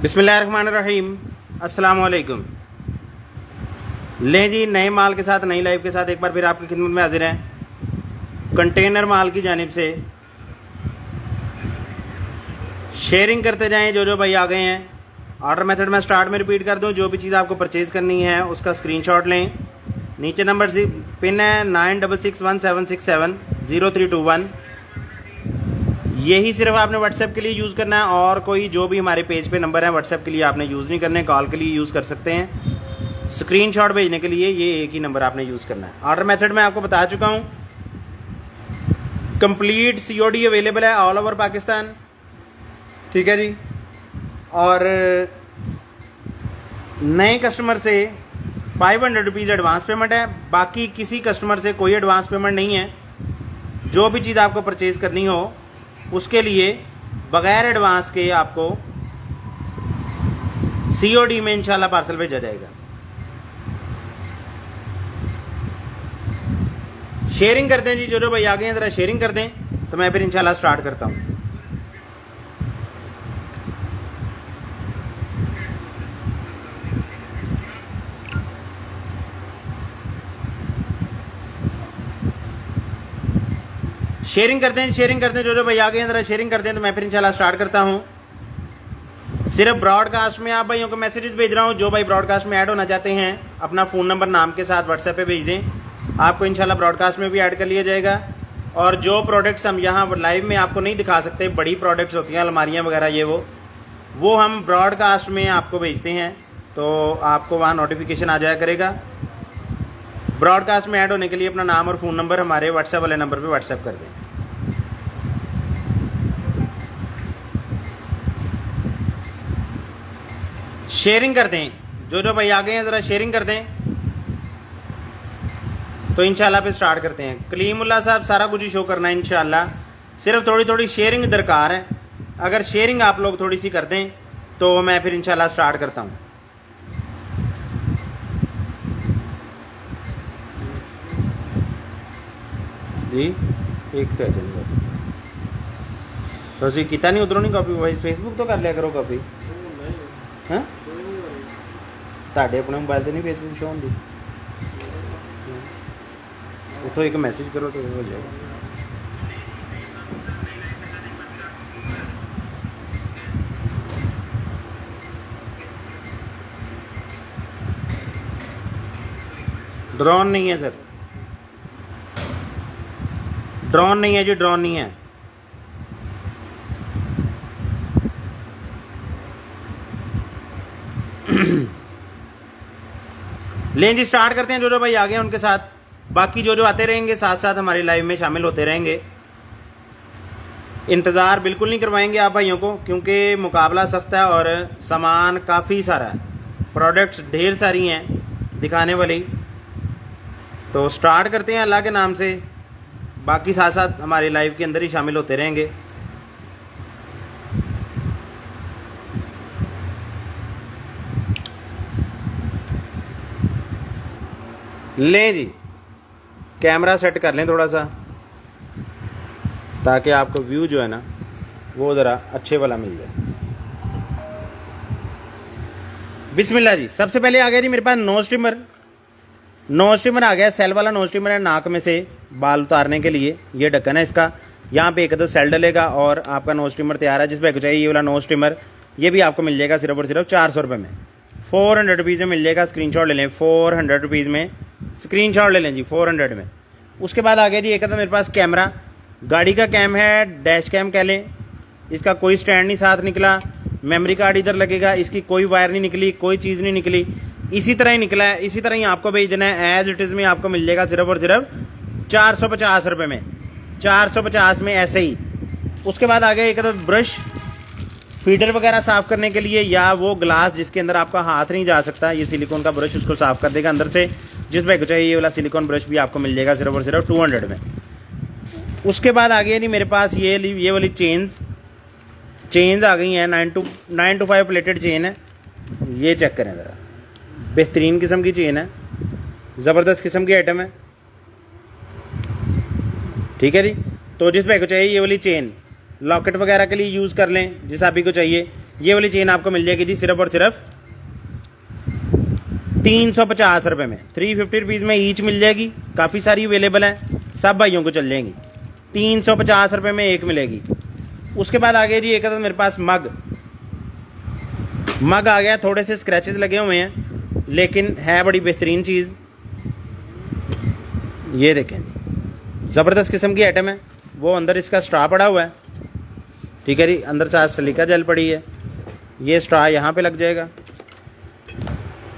बिस्मिल्लाहिर्रहमानिर्रहीम। अस्सलाम वालेकुम। लें जी, नए माल के साथ नई लाइव के साथ एक बार फिर आपकी खिदमत में हाजिर हैं। कंटेनर माल की जानिब से शेयरिंग करते जाएं जो भाई आ गए हैं। ऑर्डर मेथड में स्टार्ट में रिपीट कर दूं, जो भी चीज़ आपको परचेज़ करनी है उसका स्क्रीनशॉट लें। नीचे नंबर से पिन है 966176700321। यही सिर्फ आपने व्हाट्सएप के लिए यूज़ करना है और कोई जो भी हमारे पेज पे नंबर है व्हाट्सएप के लिए आपने यूज़ नहीं करने, कॉल के लिए यूज़ कर सकते हैं। स्क्रीनशॉट भेजने के लिए ये एक ही नंबर आपने यूज़ करना है। ऑर्डर मेथड मैं आपको बता चुका हूँ। कंप्लीट COD अवेलेबल है ऑल ओवर पाकिस्तान, ठीक है जी। और नए कस्टमर से 500 रुपीज़ एडवांस पेमेंट है, बाकी किसी कस्टमर से कोई एडवांस पेमेंट नहीं है। जो भी चीज़ आपको परचेज़ करनी हो उसके लिए बगैर एडवांस के आपको COD में इंशाल्लाह पार्सल भेजा जाएगा। शेयरिंग करते हैं जी, जो भाई आ गए हैं ज़रा शेयरिंग कर दें तो मैं फिर इंशाल्लाह स्टार्ट करता हूँ। शेयरिंग करते हैं जो भाई आ गए हैं ज़रा शेयरिंग करते हैं तो मैं फिर इंशाल्लाह स्टार्ट करता हूँ। सिर्फ ब्रॉडकास्ट में आप भाइयों को मैसेजेस भेज रहा हूँ। जो भाई ब्रॉडकास्ट में ऐड होना चाहते हैं अपना फ़ोन नंबर नाम के साथ व्हाट्सएप पे भेज दें, आपको इंशाल्लाह ब्रॉडकास्ट में भी ऐड कर लिया जाएगा। और जो प्रोडक्ट्स हम यहाँ लाइव में आपको नहीं दिखा सकते, बड़ी प्रोडक्ट्स होती हैं अलमारियाँ वगैरह, ये वो हम ब्रॉडकास्ट में आपको भेजते हैं तो आपको वहाँ नोटिफिकेशन आ जाया करेगा। ब्रॉडकास्ट में ऐड होने के लिए अपना नाम और फ़ोन नंबर हमारे व्हाट्सएप वाले नंबर पर व्हाट्सएप कर दें। शेयरिंग कर दें, जो भाई आ गए हैं ज़रा शेयरिंग कर दें तो इंशाल्लाह पे स्टार्ट करते हैं। कलीमुल्लाह साहब सारा कुछ ही शो करना है इंशाल्लाह, सिर्फ थोड़ी थोड़ी शेयरिंग दरकार है। अगर शेयरिंग आप लोग थोड़ी सी कर दें तो मैं फिर इंशाल्लाह स्टार्ट करता हूँ। जी एक सेकंड तो जी कितना नहीं उधरों नहीं कॉपी, वही फेसबुक तो कर लिया करो कॉपी। हाँ ਤੁਹਾਡੇ अपने मोबाइल से नहीं फेसबुक शो होंगी, उतो एक मैसेज करो तो हो जाएगा। ड्रोन नहीं है सर, ड्रोन नहीं है जी, ड्रोन नहीं है। लें जी स्टार्ट करते हैं। जो भाई आ गए हैं उनके साथ, बाकी जो आते रहेंगे साथ साथ हमारी लाइव में शामिल होते रहेंगे। इंतज़ार बिल्कुल नहीं करवाएंगे आप भाइयों को, क्योंकि मुकाबला सख्त है और सामान काफ़ी सारा है, प्रोडक्ट्स ढेर सारी हैं दिखाने वाली। तो स्टार्ट करते हैं अल्लाह के नाम से, बाकी साथ साथ हमारी लाइव के अंदर ही शामिल होते रहेंगे। लें जी कैमरा सेट कर लें थोड़ा सा, ताकि आपको व्यू जो है ना वो ज़रा अच्छे वाला मिल जाए। बिस्मिल्लाह जी। सबसे पहले आ गया जी मेरे पास नोज ट्रिमर आ गया, सेल वाला नोज ट्रिमर है, नाक में से बाल उतारने के लिए। ये ढक्कन है इसका, यहाँ पे एक सेल डलेगा और आपका नोज ट्रिमर तैयार है। जिस पे चाहिए ये वाला नोज ट्रिमर, ये भी आपको मिल जाएगा सिर्फ और सिर्फ 400 रुपये में, 400 रुपीज़ में मिल जाएगा। स्क्रीनशॉट ले लें, 400 रुपीज़ में स्क्रीनशॉट ले लें जी, 400 में। उसके बाद आ गया जी एक मेरे पास कैमरा, गाड़ी का कैम है, डैश कैम कह लें। इसका कोई स्टैंड नहीं साथ निकला, मेमोरी कार्ड इधर लगेगा, इसकी कोई वायर नहीं निकली, कोई चीज़ नहीं निकली, इसी तरह ही निकला है, इसी तरह ही आपको भेज देना है। एज इट इज़ में आपको मिल जाएगा सिर्फ और सिर्फ 450 रुपये में, 450 में ऐसे ही। उसके बाद आ गया एक ब्रश, फीडर वगैरह साफ़ करने के लिए, या वो ग्लास जिसके अंदर आपका हाथ नहीं जा सकता, ये सिलिकॉन का ब्रश उसको साफ़ कर देगा अंदर से। जिस भाई को चाहिए ये वाला सिलिकॉन ब्रश भी आपको मिल जाएगा सिर्फ और सिर्फ 200 में। उसके बाद आ गया नहीं मेरे पास ये वाली चेन्स आ गई हैं, 9 to 5 प्लेटेड चेन है। ये चेक करें ज़रा, बेहतरीन किस्म की चेन है, ज़बरदस्त किस्म की आइटम है, ठीक है जी। तो जिस भाई को चाहिए ये वाली चेन लॉकेट वगैरह के लिए यूज़ कर लें, जिस आप ही को चाहिए। ये वाली चेन आपको मिल जाएगी जी सिर्फ और सिर्फ 350 रुपये में। 350 रुपीज़ में ईच मिल जाएगी। काफ़ी सारी अवेलेबल हैं, सब भाइयों को चल जाएंगी। 350 रुपये में एक मिलेगी। उसके बाद आ गया जी एक मेरे पास मग आ गया। थोड़े से स्क्रैचेस लगे हुए हैं लेकिन है बड़ी बेहतरीन चीज़। ये देखें ज़बरदस्त किस्म की आइटम है। वो अंदर इसका स्ट्रा पड़ा हुआ है, ठीक है जी। अंदर से सिलिका जेल पड़ी है। ये स्ट्रा यहाँ पे लग जाएगा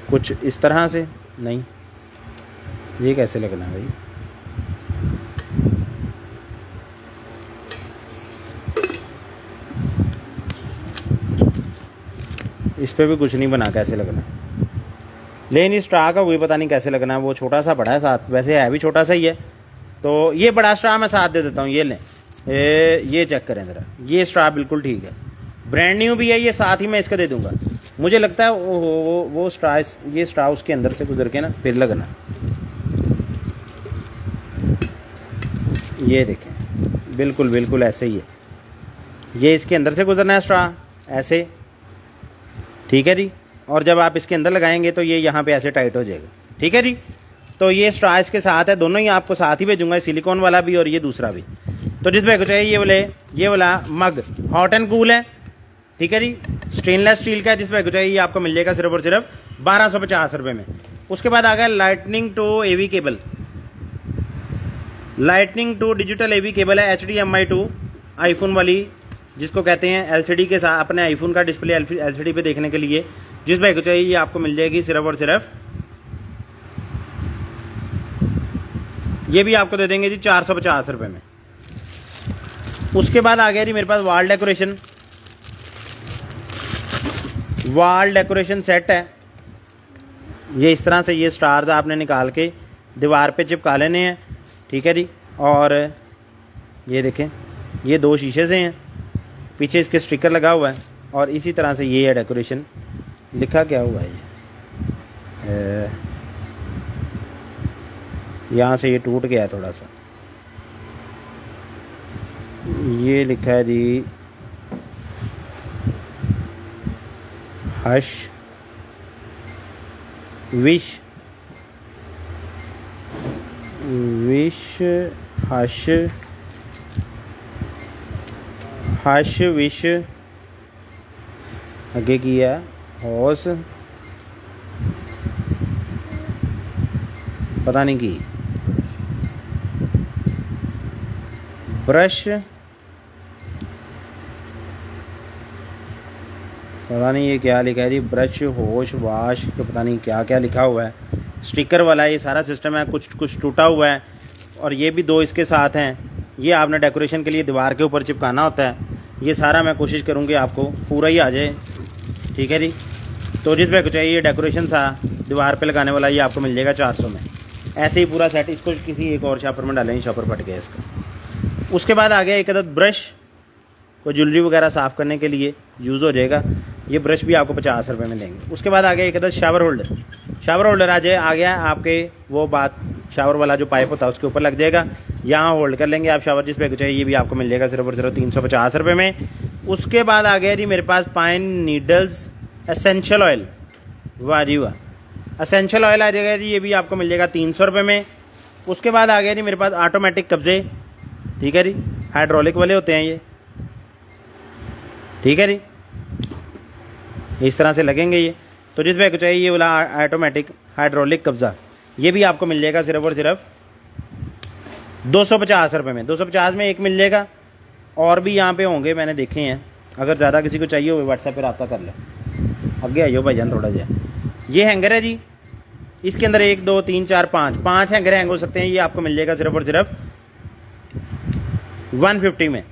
कुछ इस तरह से। नहीं, ये कैसे लगना है भाई? इस पे भी कुछ नहीं बना कैसे लगना है, लेकिन इस स्ट्रा का वही पता नहीं कैसे लगना है। वो छोटा सा पड़ा है साथ, वैसे है भी छोटा सा ही है। तो ये बड़ा स्ट्रा मैं साथ दे देता हूँ। ये लें, ये चेक करें ज़रा। ये स्ट्रा बिल्कुल ठीक है, ब्रांड न्यू भी है। ये साथ ही मैं इसका दे दूंगा। मुझे लगता है वो स्ट्रा, ये स्ट्रा उसके अंदर से गुजर के ना फिर लगना। ये देखें बिल्कुल बिल्कुल ऐसे ही है। ये इसके अंदर से गुजरना है स्ट्रा ऐसे, ठीक है जी। और जब आप इसके अंदर लगाएंगे तो ये यहाँ पे ऐसे टाइट हो जाएगा, ठीक है जी। तो ये स्ट्रा इसके साथ है, दोनों ही आपको साथ ही भेजूंगा, सिलिकॉन वाला भी और ये दूसरा भी। तो जिस भाई को चाहिए ये वाला मग हॉट एंड कूल है, ठीक है जी। स्टेनलेस स्टील का है। जिस भाई को चाहिए ये आपको मिल जाएगा सिर्फ और सिर्फ 1250 रुपये में। उसके बाद आ गया lightning to AV cable. Lightning to digital AV cable है, HDMI टू आईफोन वाली, जिसको कहते हैं LCD के साथ अपने आईफोन का डिस्प्ले LCD पे देखने के लिए। जिस भाई को चाहिए ये आपको मिल जाएगी सिर्फ और सिर्फ, ये भी आपको दे देंगे जी 450 रुपये में। उसके बाद आ गया जी मेरे पास वॉल डेकोरेशन सेट है। ये इस तरह से ये स्टार्स आपने निकाल के दीवार पे चिपका लेने हैं, ठीक है जी। और ये देखें ये 2 शीशे से हैं, पीछे इसके स्टिकर लगा हुआ है। और इसी तरह से ये है डेकोरेशन। लिखा क्या हुआ है ये? यहाँ से ये टूट गया है थोड़ा सा। ये लिखा है जी हश विश हश विश, आगे किया हौस, पता नहीं की, ब्रश, पता नहीं ये क्या लिखा है जी। ब्रश होश वाश तो पता नहीं क्या क्या लिखा हुआ है। स्टिकर वाला ये सारा सिस्टम है। कुछ टूटा हुआ है। और ये भी 2 इसके साथ हैं। ये आपने डेकोरेशन के लिए दीवार के ऊपर चिपकाना होता है। ये सारा मैं कोशिश करूँगी आपको पूरा ही आ जाए, ठीक है जी। तो जिस पे को चाहिए डेकोरेशन सा दीवार पे लगाने वाला, ये आपको मिल जाएगा 400 में। ऐसे ही पूरा सेट। इसको किसी एक और शॉपर में डालेंगे, शॉपर फट गया इसका। उसके बाद आ गया एक अदद ब्रश, को ज्वेलरी वगैरह साफ़ करने के लिए यूज़ हो जाएगा। ये ब्रश भी आपको 50 रुपये में देंगे। उसके बाद आ गया एक अदद शावर होल्डर आ गया आपके वो बात शावर वाला जो पाइप होता है उसके ऊपर लग जाएगा। यहाँ होल्ड कर लेंगे आप शावर जिस पे चाहिए। ये भी आपको मिल जाएगा सिर्फ और सिर्फ 350 रुपये में। उसके बाद आ गया जी मेरे पास पाइन नीडल्स एसेंशियल ऑयल। वाह जी वाह, एसेंशियल ऑयल आ जाएगा जी। ये भी आपको मिल जाएगा 300 रुपये में। उसके बाद आ गया जी मेरे पास ऑटोमेटिक कब्जे, ठीक है जी। हाइड्रोलिक वाले होते हैं ये, ठीक है जी। इस तरह से लगेंगे ये। तो जिस पे चाहिए ये वाला ऑटोमेटिक हाइड्रोलिक कब्ज़ा, ये भी आपको मिल जाएगा सिर्फ और सिर्फ 250 रुपये में। 250 में एक मिल जाएगा। और भी यहाँ पे होंगे, मैंने देखे हैं। अगर ज़्यादा किसी को चाहिए हो व्हाट्सएप पे रब्ता कर ले। आगे आइयो भाईजान थोड़ा जा। ये हैंगर है जी, इसके अंदर 1 2 3 4 5 हैंगर हैंग हो सकते हैं। ये आपको मिल जाएगा सिर्फ और सिर्फ 150 में।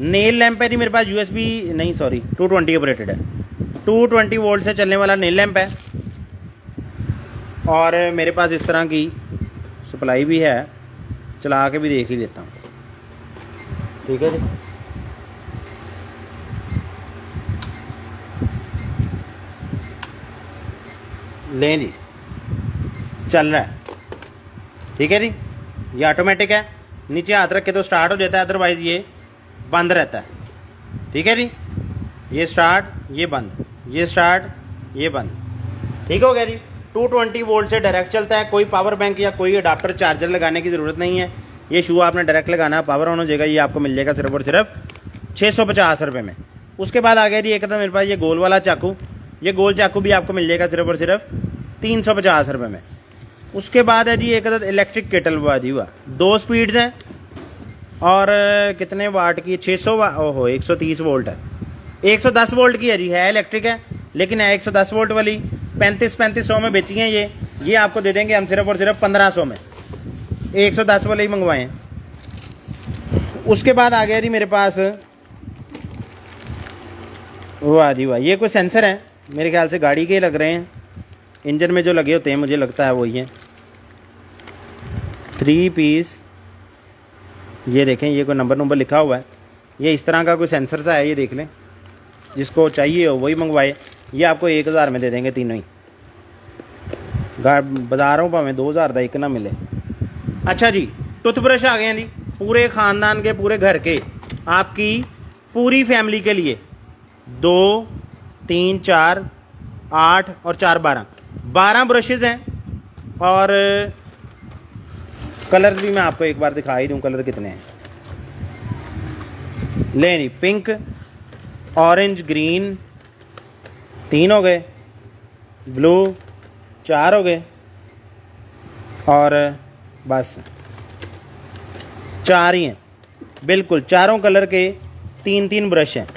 नेल लैंप है जी मेरे पास, USB नहीं सॉरी 220 ऑपरेटेड है। 220 वोल्ट से चलने वाला नेल लैंप है। और मेरे पास इस तरह की सप्लाई भी है, चला के भी देख ही लेता हूँ, ठीक है जी। लें जी, चल रहा है, ठीक है जी। ये ऑटोमेटिक है, नीचे हाथ रख के तो स्टार्ट हो जाता है, अदरवाइज़ ये बंद रहता है, ठीक है जी। ये स्टार्ट, ये बंद, ये स्टार्ट, ये बंद। ठीक हो गया जी। 220 वोल्ट से डायरेक्ट चलता है, कोई पावर बैंक या कोई अडाप्टर चार्जर लगाने की ज़रूरत नहीं है। ये शू आपने डायरेक्ट लगाना है, पावर ऑन हो जाएगा। ये आपको मिल जाएगा सिर्फ और सिर्फ 650 रुपये में। उसके बाद आ गया जी एक था मेरे पास ये गोल वाला चाकू। ये गोल चाकू भी आपको मिल जाएगा सिर्फ और सिर्फ 350 रुपये में। उसके बाद है जी एक अदद इलेक्ट्रिक केटल बाजी हुआ, 2 स्पीड्स हैं और कितने वाट की, 600 वाट, ओहो 130 वोल्ट है, 110 वोल्ट की है जी, है इलेक्ट्रिक है लेकिन है 110 वोल्ट वाली। 3500 में बेची हैं ये आपको दे देंगे हम सिर्फ और सिर्फ 1500 में। 110 वाले ही मंगवाए हैं। उसके बाद आ गया जी मेरे पास, वाह जी वाह, ये कोई सेंसर है मेरे ख्याल से गाड़ी के लग रहे हैं, इंजन में जो लगे होते हैं मुझे लगता है वही है। 3 पीस, ये देखें ये कोई नंबर लिखा हुआ है। ये इस तरह का कोई सेंसर सा है, ये देख लें, जिसको चाहिए हो वही मंगवाए। ये आपको 1000 में दे देंगे तीनों ही। बाजारों भावें 2000 का एक ना मिले। अच्छा जी, टूथब्रश आ गए हैं जी, पूरे ख़ानदान के, पूरे घर के, आपकी पूरी फैमिली के लिए। 2 3 4 8 और 4 12 ब्रशेज़ हैं। और कलर्स भी मैं आपको एक बार दिखा ही दूँ, कलर कितने हैं। ले जी, पिंक, ऑरेंज, ग्रीन 3 हो गए, ब्लू 4 हो गए और बस 4 ही हैं। बिल्कुल चारों कलर के 3 ब्रश हैं।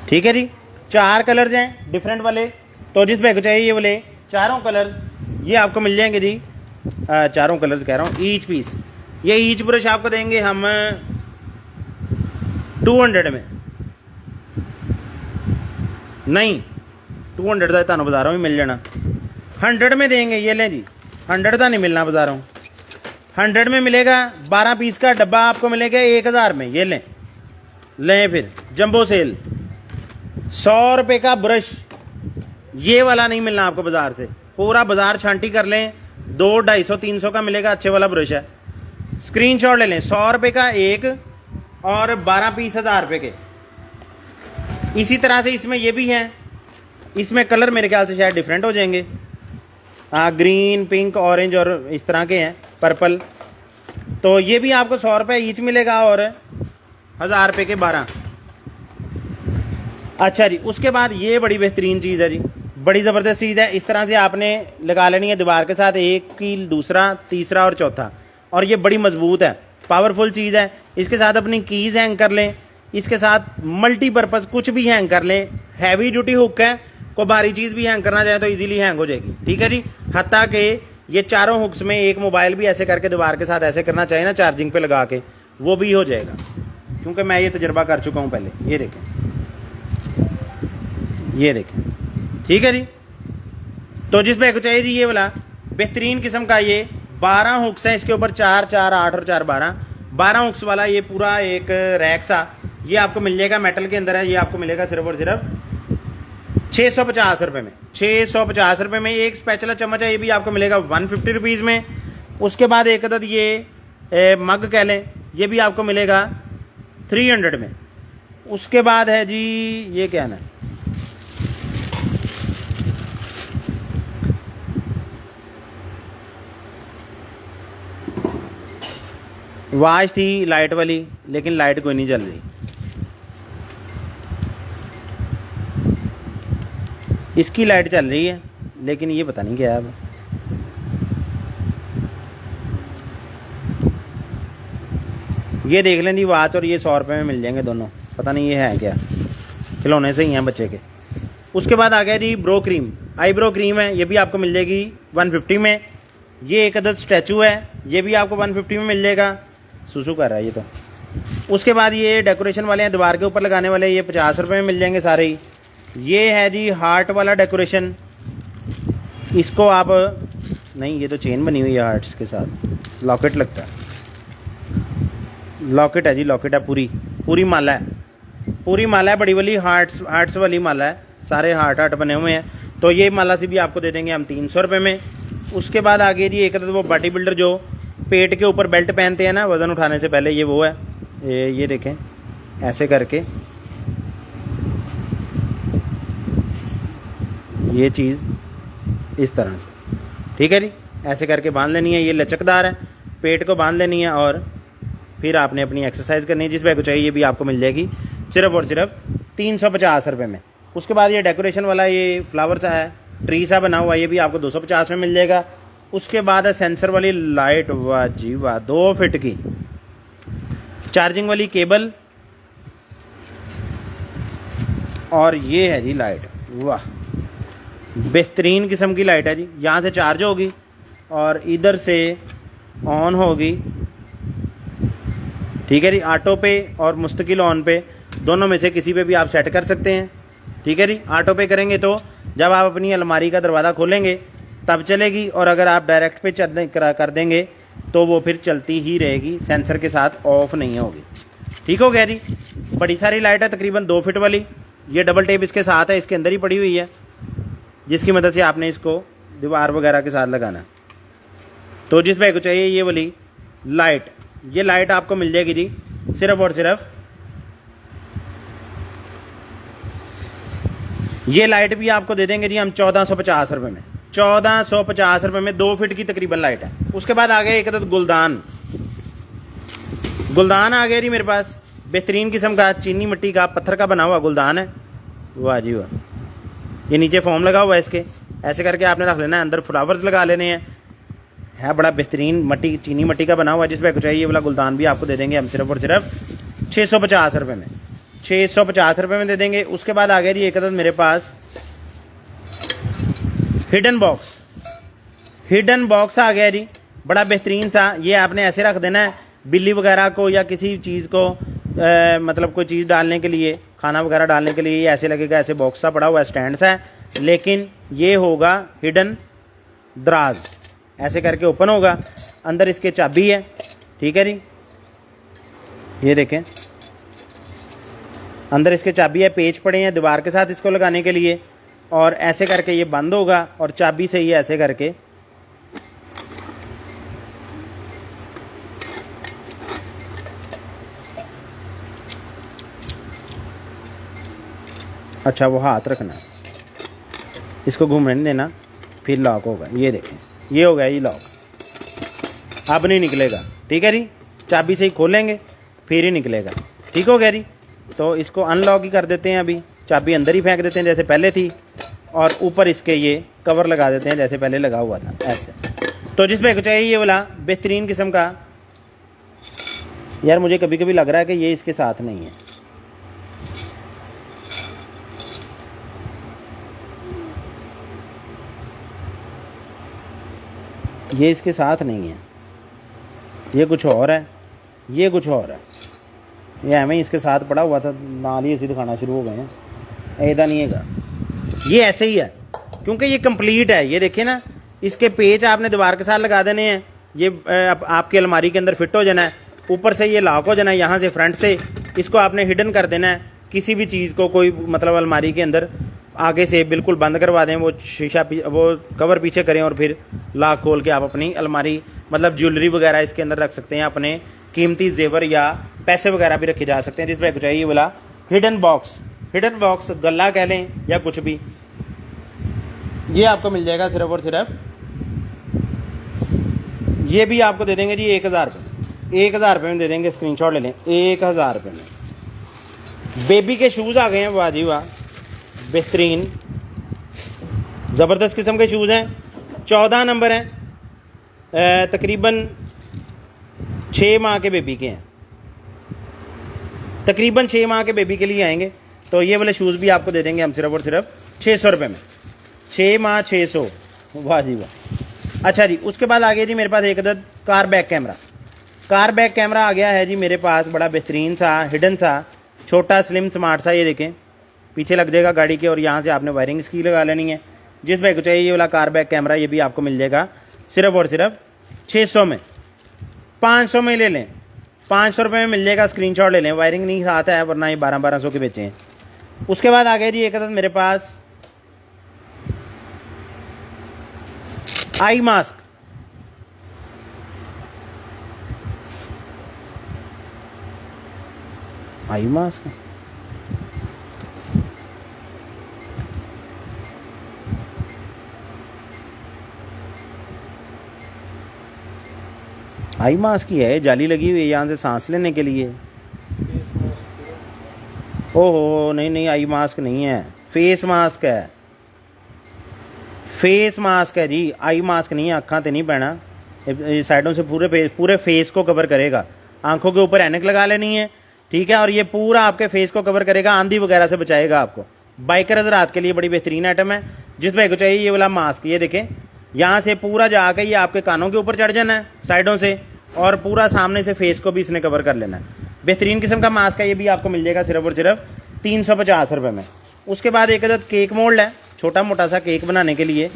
ठीक है जी, 4 कलर्स हैं डिफरेंट वाले। तो जिस बैग को चाहिए ये वाले चारों कलर्स ये आपको मिल जाएंगे जी। चारों कलर्स कह रहा हूँ, ईच पीस। ये ईच ब्रश आपको देंगे हम 200 में, नहीं 200 का तुम बाजारों में मिल जाना, 100 में देंगे। ये लें जी, 100 का नहीं मिलना बाजारों, 100 में मिलेगा। 12 पीस का डब्बा आपको मिलेगा 1000 में। ये लें फिर जंबो सेल। 100 रुपये का ब्रश, ये वाला नहीं मिलना आपको बाजार से। पूरा बाजार छांटी कर लें, 200, 250, 300 का मिलेगा, अच्छे वाला ब्रश है। स्क्रीनशॉट ले लें, 100 रुपये का एक और 12 पीस 1000 रुपये के। इसी तरह से इसमें ये भी हैं, इसमें कलर मेरे ख्याल से शायद डिफरेंट हो जाएंगे। ग्रीन, पिंक, ऑरेंज और इस तरह के हैं, पर्पल। तो ये भी आपको 100 रुपये ईच मिलेगा और 1000 रुपये के 12। अच्छा जी, उसके बाद ये बड़ी बेहतरीन चीज़ है जी, बड़ी ज़बरदस्त चीज़ है। इस तरह से आपने लगा लेनी है दीवार के साथ, एक कील, दूसरा, तीसरा और चौथा। और ये बड़ी मजबूत है, पावरफुल चीज़ है। इसके साथ अपनी कीज़ हैंग कर लें, इसके साथ मल्टीपर्पज़ कुछ भी हैंग कर लें। हैवी ड्यूटी हुक है, कोई भारी चीज़ भी हैंग करना चाहे तो इजीली हैंग हो जाएगी। ठीक है जी, हत्ता कि ये चारों हुक्स में एक मोबाइल भी ऐसे करके दीवार के साथ ऐसे करना चाहिए ना, चार्जिंग पे लगा के, वो भी हो जाएगा, क्योंकि मैं ये तजुर्बा कर चुका हूँ पहले। ये देखें, ये देखें। ठीक है जी, तो जिस बैग को चाहिए जी ये वाला बेहतरीन किस्म का, ये 12 हुक्स हैं इसके ऊपर, 4 4 8 और 4 12 हुक्स वाला ये पूरा एक रैक सा ये आपको मिल जाएगा। मेटल के अंदर है, ये आपको मिलेगा सिर्फ और सिर्फ 650 रुपये में। 650 रुपये में। एक स्पैचुला चम्मच है, ये भी आपको मिलेगा 150 रुपीज़ में। उसके बाद एक अदद ये मग कह लें, ये भी आपको मिलेगा 300 में। उसके बाद है जी ये क्या ना, वाच थी लाइट वाली, लेकिन लाइट कोई नहीं जल रही। इसकी लाइट चल रही है लेकिन ये पता नहीं क्या है। अब ये देख लें जी, वाच और ये 100 रुपये में मिल जाएंगे दोनों। पता नहीं ये है क्या, खिलौने से ही हैं बच्चे के। उसके बाद आ गया जी ब्रो क्रीम, आईब्रो क्रीम है, ये भी आपको मिल जाएगी 150 में। ये एक अदद स्टैचू है, ये भी आपको 150 में मिल जाएगा। सुसु कर रहा है ये तो। उसके बाद ये डेकोरेशन वाले हैं, दीवार के ऊपर लगाने वाले, ये 50 रुपये में मिल जाएंगे सारे ही। ये है जी हार्ट वाला डेकोरेशन, इसको आप, नहीं ये तो चेन बनी हुई है हार्ट्स के साथ, लॉकेट लगता है। लॉकेट है जी, लॉकेट है, पूरी माला है, पूरी माला है, बड़ी वाली हार्ट्स वाली माला है, सारे हार्ट बने हुए हैं। तो ये माला से भी आपको दे देंगे हम 300 रुपये में। उसके बाद आगे जी एक तो वो बॉडी बिल्डर जो पेट के ऊपर बेल्ट पहनते हैं ना वज़न उठाने से पहले, ये वो है। ये देखें ऐसे करके ये चीज़ इस तरह से, ठीक है जी। ऐसे करके बांध लेनी है, ये लचकदार है, पेट को बांध लेनी है और फिर आपने अपनी एक्सरसाइज करनी है। जिस बैग को चाहिए ये भी आपको मिल जाएगी सिर्फ और सिर्फ 350 रुपये में। उसके बाद ये डेकोरेशन वाला ये फ्लावर सा है, ट्री सा बना हुआ, ये भी आपको 250 में मिल जाएगा। उसके बाद है सेंसर वाली लाइट, वाह जी वाह, 2 फीट की चार्जिंग वाली केबल, और ये है जी लाइट, वाह बेहतरीन किस्म की लाइट है जी। यहाँ से चार्ज होगी और इधर से ऑन होगी, ठीक है जी। ऑटो पे और मुस्तकिल ऑन पे दोनों में से किसी पे भी आप सेट कर सकते हैं, ठीक है जी। ऑटो पे करेंगे तो जब आप अपनी अलमारी का दरवाज़ा खोलेंगे तब चलेगी, और अगर आप डायरेक्ट पे कर देंगे तो वो फिर चलती ही रहेगी, सेंसर के साथ ऑफ नहीं होगी। ठीक हो गया जी। बड़ी सारी लाइट है, तकरीबन 2 फीट वाली। ये डबल टेप इसके साथ है, इसके अंदर ही पड़ी हुई है, जिसकी मदद से आपने इसको दीवार वगैरह के साथ लगाना है। तो जिस भाई को चाहिए ये वाली लाइट, ये लाइट आपको मिल जाएगी जी सिर्फ और सिर्फ, ये लाइट भी आपको दे देंगे जी हम 1450 रुपये में। 1450 रुपये में 2 फीट की तकरीबन लाइट है। उसके बाद आ गया एक अदद गुलदान। गुलदान आ गया जी मेरे पास, बेहतरीन किस्म का चीनी मिट्टी का पत्थर का बना हुआ गुलदान है, वाह जी वाह। ये नीचे फोम लगा हुआ है इसके, ऐसे करके आपने रख लेना है, अंदर फ्लावर्स लगा लेने हैं। है बड़ा बेहतरीन मट्टी, चीनी मिट्टी का बना हुआ है। जिस भाई को चाहिए ये वाला गुलदान भी आपको दे देंगे हम सिर्फ और सिर्फ 650 रुपये में, 650 रुपये में दे देंगे। उसके बाद आ गया जी एक अदद मेरे पास हिडन बॉक्स। हिडन बॉक्स आ गया जी, बड़ा बेहतरीन सा। ये आपने ऐसे रख देना है, बिल्ली वगैरह को या किसी चीज़ को मतलब कोई चीज़ डालने के लिए, खाना वगैरह डालने के लिए, ये ऐसे लगेगा, ऐसे बॉक्स सा पड़ा हुआ है, स्टैंड सा है, लेकिन ये होगा हिडन दराज। ऐसे करके ओपन होगा, अंदर इसके चाबी है, ठीक है जी। ये देखें अंदर इसके चाबी है, पेच पड़े हैं दीवार के साथ इसको लगाने के लिए, और ऐसे करके ये बंद होगा और चाबी से ये ऐसे करके अच्छा वो हाथ रखना, इसको घूमने नहीं देना, फिर लॉक होगा। ये देखें ये हो गया ये लॉक, अब नहीं निकलेगा, ठीक है जी। चाबी से ही खोलेंगे फिर ही निकलेगा, ठीक हो गया जी। तो इसको अनलॉक ही कर देते हैं, अभी चाबी अंदर ही फेंक देते हैं जैसे पहले थी, और ऊपर इसके ये कवर लगा देते हैं जैसे पहले लगा हुआ था, ऐसे। तो जिस भाई को चाहिए ये वाला बेहतरीन किस्म का, यार मुझे कभी कभी लग रहा है कि ये इसके साथ नहीं है, ये इसके साथ नहीं है, ये कुछ और है, ये कुछ और है। ये हमें इसके साथ पड़ा हुआ था, नाल ही ऐसे दिखाना शुरू हो गए हैं, ऐदा नहीं है, ये ऐसे ही है क्योंकि ये कंप्लीट है। ये देखिए ना, इसके पेच आपने दीवार के साथ लगा देने हैं, ये आपकी अलमारी के अंदर फिट हो जाना है, ऊपर से ये लॉक हो जाना है, यहाँ से फ्रंट से इसको आपने हिडन कर देना है। किसी भी चीज़ को कोई मतलब अलमारी के अंदर आगे से बिल्कुल बंद करवा दें, वो शीशा वो कवर पीछे करें, और फिर लॉक खोल के आप अपनी अलमारी मतलब ज्वेलरी वगैरह इसके अंदर रख सकते हैं, अपने कीमती जेवर या पैसे वगैरह भी रखे जा सकते हैं। जिस पर चाहिए वाला हिडन बॉक्स, हिडन बॉक्स गला कह लें या कुछ भी, ये आपको मिल जाएगा सिर्फ और सिर्फ, ये भी आपको दे देंगे जी 1000 रुपये, 1000 रुपये में दे देंगे, स्क्रीनशॉट ले लें, 1000 रुपये में। बेबी के शूज़ आ गए हैं, वाह जी वाह, बेहतरीन ज़बरदस्त किस्म के शूज़ हैं, 14 नंबर हैं, तकरीबन 6 माह के बेबी के हैं, तकरीबन 6 माह के बेबी के लिए आएंगे। तो ये वाले शूज़ भी आपको दे देंगे हम सिर्फ और सिर्फ 600 रुपये में, 6 माह 600, वाह जी वाह। अच्छा जी, उसके बाद आ गया जी मेरे पास एक अदद car back camera. Car back camera आ गया है जी मेरे पास, बड़ा बेहतरीन सा हिडन सा छोटा स्लिम स्मार्ट सा, ये देखें पीछे लग जाएगा गाड़ी के, और यहाँ से आपने वायरिंग इसकी लगा लेनी है। जिस भाई को चाहिए ये वाला कार बैक कैमरा, ये भी आपको मिल जाएगा सिर्फ और सिर्फ 600 में, 500 में ले लें, 500 रुपये में मिल जाएगा, स्क्रीनशॉट ले लें, वायरिंग नहीं साथ है, वरना ये 1200 के बेचे हैं। उसके बाद आ गए जी एक अदद मेरे पास eye mask. Eye mask eye mask की है, जाली लगी हुई है यहाँ से सांस लेने के लिए। ओहो नहीं नहीं, आई मास्क नहीं है, फेस मास्क है, फेस मास्क है जी, आई मास्क नहीं है। अखा तो नहीं पैना, साइडों से पूरे फेस को कवर करेगा। आंखों के ऊपर ऐनक लगा लेनी है, ठीक है, और ये पूरा आपके फेस को कवर करेगा, आंधी वगैरह से बचाएगा आपको। बाइकर हजरात के लिए बड़ी बेहतरीन आइटम है। जिस भाई को चाहिए ये वाला मास्क, ये देखें यहाँ से पूरा जाके ये आपके कानों के ऊपर चढ़ जाना है साइडों से, और पूरा सामने से फेस को भी इसने कवर कर लेना है। बेहतरीन किस्म का मास्क है, ये भी आपको मिल जाएगा सिर्फ और सिर्फ 350 रुपये में। उसके बाद एक अदद केक मोल्ड है, छोटा मोटा सा केक बनाने के लिए।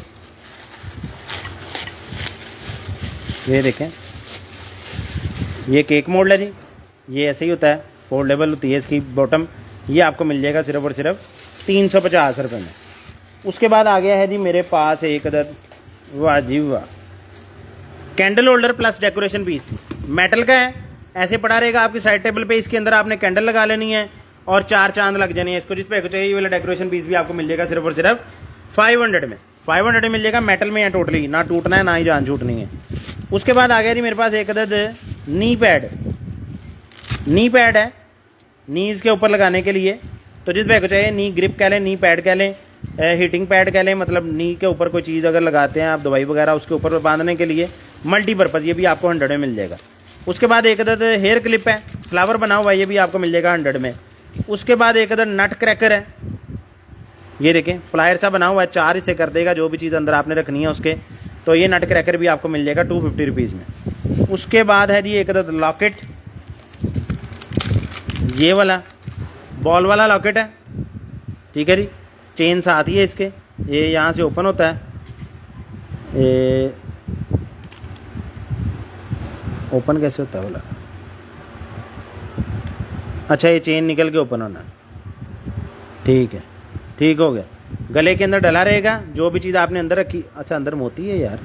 ये देखें, ये केक मोल्ड है जी, ये ऐसे ही होता है, फोल्डेबल होती है इसकी बॉटम। ये आपको मिल जाएगा सिर्फ और सिर्फ 350 रुपये में। उसके बाद आ गया है जी मेरे पास एक अदद, वाह जी वाह, candle holder plus decoration piece, metal का है, ऐसे पड़ा रहेगा आपकी साइड टेबल पे। इसके अंदर आपने कैंडल लगा लेनी है और 4 चांद लग जाने हैं इसको। जिस पे चाहिए ये वाला डेकोरेशन पीस भी आपको मिल जाएगा सिर्फ और सिर्फ 500 में। 500 में मिल जाएगा, मेटल में है टोटली, ना टूटना है ना ही जान छूटनी है। उसके बाद आ गया जी मेरे पास एक अदद नी पैड, नी पैड है नीज के ऊपर लगाने के लिए। तो जिस भाई को चाहिए नी ग्रिप कह लें, नी पैड कह लें, हीटिंग पैड कह लें, मतलब नी के ऊपर कोई चीज़ अगर लगाते हैं आप, दवाई वगैरह, उसके ऊपर बांधने के लिए मल्टीपर्पज़, ये भी आपको 100 में मिल जाएगा। उसके बाद एक अदद हेयर क्लिप है, फ्लावर बना हुआ है, ये भी आपको मिल जाएगा 100 में। उसके बाद एक अदद नट क्रैकर है, ये देखें प्लायर सा बना हुआ है, 4 हिस्से कर देगा जो भी चीज़ अंदर आपने रखनी है उसके। तो ये नट क्रैकर भी आपको मिल जाएगा 250 रुपीज़ में। उसके बाद है जी एक अदद लॉकेट, ये वाला बॉल वाला लॉकेट है, ठीक है जी, चेन साथ ही है इसके। ये यहाँ से ओपन होता है, ये ओपन कैसे होता है बोला, अच्छा ये चेन निकल के ओपन होना, ठीक है, ठीक हो गया। गले के अंदर डला रहेगा जो भी चीज़ आपने अंदर रखी। अच्छा अंदर मोती है यार,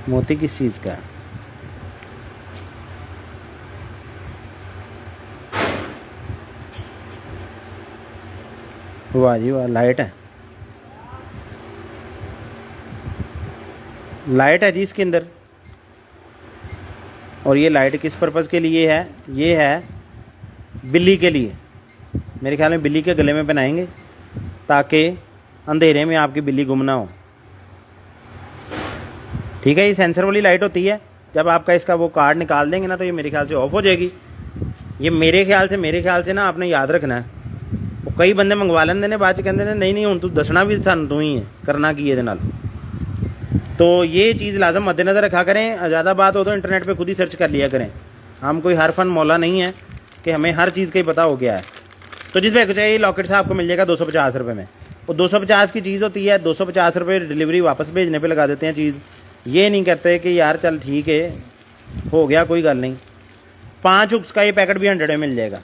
मोती किस चीज़ का है? वाह जी वाह, लाइट है, लाइट है जी इसके अंदर। और ये लाइट किस पर्पज़ के लिए है? ये है बिल्ली के लिए, मेरे ख्याल में बिल्ली के गले में पहनाएंगे ताकि अंधेरे में आपकी बिल्ली गुम ना हो, ठीक है। ये सेंसर वाली लाइट होती है, जब आपका इसका वो कार्ड निकाल देंगे ना तो ये मेरे ख्याल से ऑफ हो जाएगी। ये मेरे ख्याल से ना आपने याद रखना है। वो कई बंदे मंगवा लेंगे ने, बाद कहते हैं नहीं नहीं हूँ तू दसना भी सन तू ही है, करना की ये नाल। तो ये चीज़ लाजम मद्देनज़र रखा करें। ज़्यादा बात हो तो इंटरनेट पे खुद ही सर्च कर लिया करें, हम कोई हर फन मौला नहीं है कि हमें हर चीज़ का ही पता हो गया है। तो जिस भाई चाहिए लॉकेट से आपको मिल जाएगा 250 रुपये में। और 250 की चीज़ होती है, 250 रुपये डिलीवरी वापस भेजने पे लगा देते हैं चीज़। ये नहीं कहते कि यार चल ठीक है हो गया कोई गल नहीं। 5 हुक्स का ये पैकेट भी 100 में मिल जाएगा।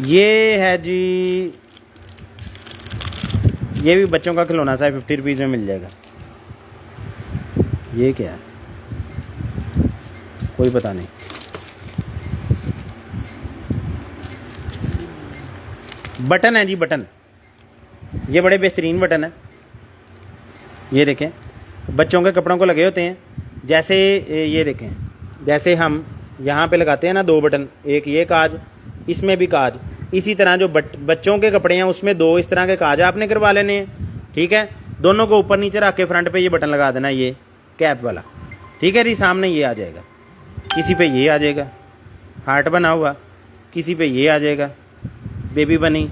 ये है जी, ये भी बच्चों का खिलौना सा 50 रुपीज़ में मिल जाएगा। ये क्या है कोई पता नहीं। बटन है जी, बटन, ये बड़े बेहतरीन बटन है। ये देखें बच्चों के कपड़ों को लगे होते हैं, जैसे ये देखें जैसे हम यहाँ पे लगाते हैं ना 2 बटन, एक ये काज, इसमें भी काज, इसी तरह जो बच्चों के कपड़े हैं उसमें 2 इस तरह के काज आपने करवा लेने हैं, ठीक है। दोनों को ऊपर नीचे रख के फ्रंट पे ये बटन लगा देना, ये कैप वाला, ठीक है जी। सामने ये आ जाएगा, किसी पे ये आ जाएगा हार्ट बना हुआ, किसी पे ये आ जाएगा बेबी बनी,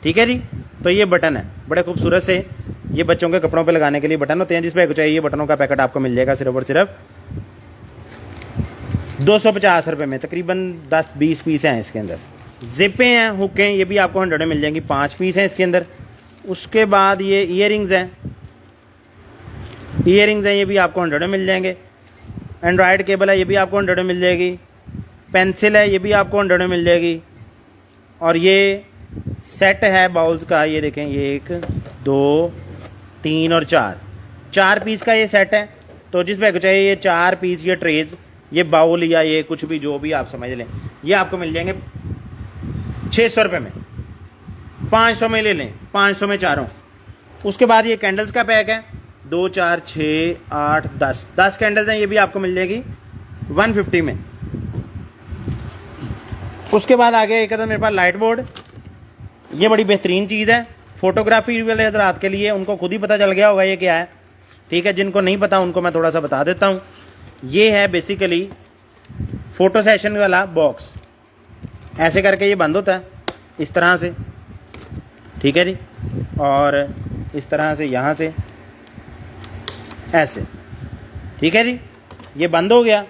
ठीक है जी। तो ये बटन है बड़े खूबसूरत से, ये बच्चों के कपड़ों पे लगाने के लिए बटन होते हैं। जिस पे चाहिए ये बटनों का पैकेट आपको मिल जाएगा सिर्फ और सिर्फ 250 रुपये में। तकरीबन 10-20 पीस हैं इसके अंदर। जिपें हैं, हुकें, ये भी आपको 100 में मिल जाएंगी, 5 पीस हैं इसके अंदर। उसके बाद ये ईयरिंग्स हैं, ये भी आपको 100 में मिल जाएंगे। एंड्रॉयड केबल है, ये भी आपको 100 में मिल जाएगी। पेंसिल है, ये भी आपको 100 में मिल जाएगी। और ये सेट है बाउल्स का, ये देखें ये 1 2 3 और 4 पीस का ये सेट है। तो जिस भाई को चाहिए ये 4 पीस ये ट्रेज, ये बाउल या ये कुछ भी जो भी आप समझ लें, ये आपको मिल जाएंगे 600 रुपये में। 500 में ले लें, 500 में चारों। उसके बाद ये कैंडल्स का पैक है, 2 4 6 8 10 कैंडल्स हैं, ये भी आपको मिल जाएगी 150 में। उसके बाद आ गया एक अदर मेरे पास लाइट बोर्ड। ये बड़ी बेहतरीन चीज़ है फोटोग्राफी वाले हजरात के लिए, उनको खुद ही पता चल गया होगा ये क्या है, ठीक है। जिनको नहीं पता उनको मैं थोड़ा सा बता देता हूँ। ये है बेसिकली फ़ोटो सेशन वाला बॉक्स। ऐसे करके ये बंद होता है इस तरह से, ठीक है जी। और इस तरह से यहाँ से ऐसे, ठीक है जी। ये बंद हो गया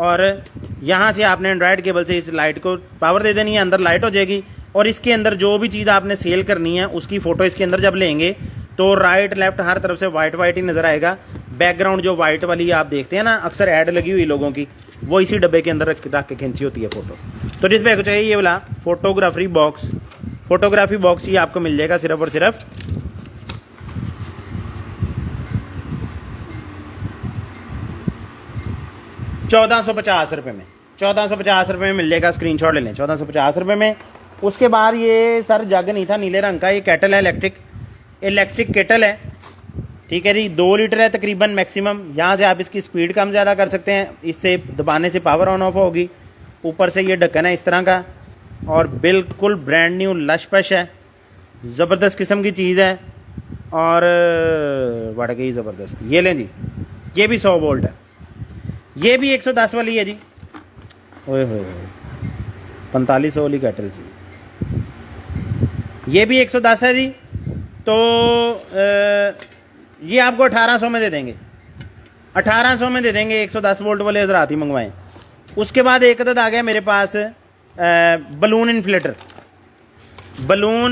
और यहाँ से आपने एंड्रॉयड केबल से इस लाइट को पावर दे देनी है, अंदर लाइट हो जाएगी। और इसके अंदर जो भी चीज़ आपने सेल करनी है उसकी फ़ोटो इसके अंदर जब लेंगे तो राइट लेफ्ट हर तरफ से वाइट वाइट ही नज़र आएगा। बैकग्राउंड जो वाइट वाली आप देखते हैं ना अक्सर ऐड लगी हुई लोगों की, वो इसी डब्बे के अंदर रख के खींची होती है फ़ोटो। तो जिस पे को चाहिए ये वाला फोटोग्राफी बॉक्स ये आपको मिल जाएगा सिर्फ और सिर्फ 1450 रुपये में। 1450 रुपये में मिल जाएगा, स्क्रीनशॉट ले लें, 1450 रुपये में। उसके बाद ये सर जग नहीं था नीले रंग का, ये केटल है, इलेक्ट्रिक केटल है, ठीक है जी। 2 लीटर है तकरीबन मैक्सिमम। यहाँ से आप इसकी स्पीड कम ज़्यादा कर सकते हैं, इससे दबाने से पावर ऑन ऑफ होगी। ऊपर से ये ढक्कन है इस तरह का और बिल्कुल ब्रांड न्यू लश पश है, ज़बरदस्त किस्म की चीज़ है और बढ़ गई ज़बरदस्त। ये लें जी, ये भी 100 वोल्ट है, ये भी 110 वाली है जी। ओए होए 4500 वाली केटल जी, ये भी 110 है जी। तो ये आपको 1800 में दे देंगे, 1800 में दे देंगे। 110 वोल्ट वाले हजरात ही मंगवाएं। उसके बाद एक अदद आ गया मेरे पास बलून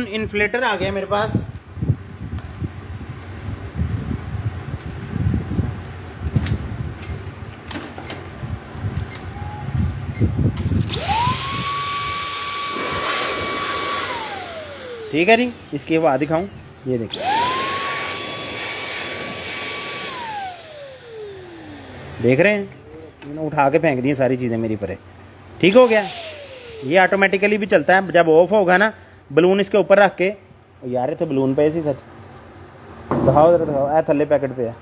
इन्फ्लेटर आ गया मेरे पास। ठीक है जी, इसकी हवा दिखाऊं, ये देखिए, देख रहे हैं, मैंने उठा के फेंक दी सारी चीज़ें मेरी परे। ठीक हो गया। ये ऑटोमेटिकली भी चलता है, जब ऑफ होगा ना बलून इसके ऊपर रख के, यार तो बलून पे सी सच दिखाओ जरा, दिखाओ ए थले पैकेट पे है,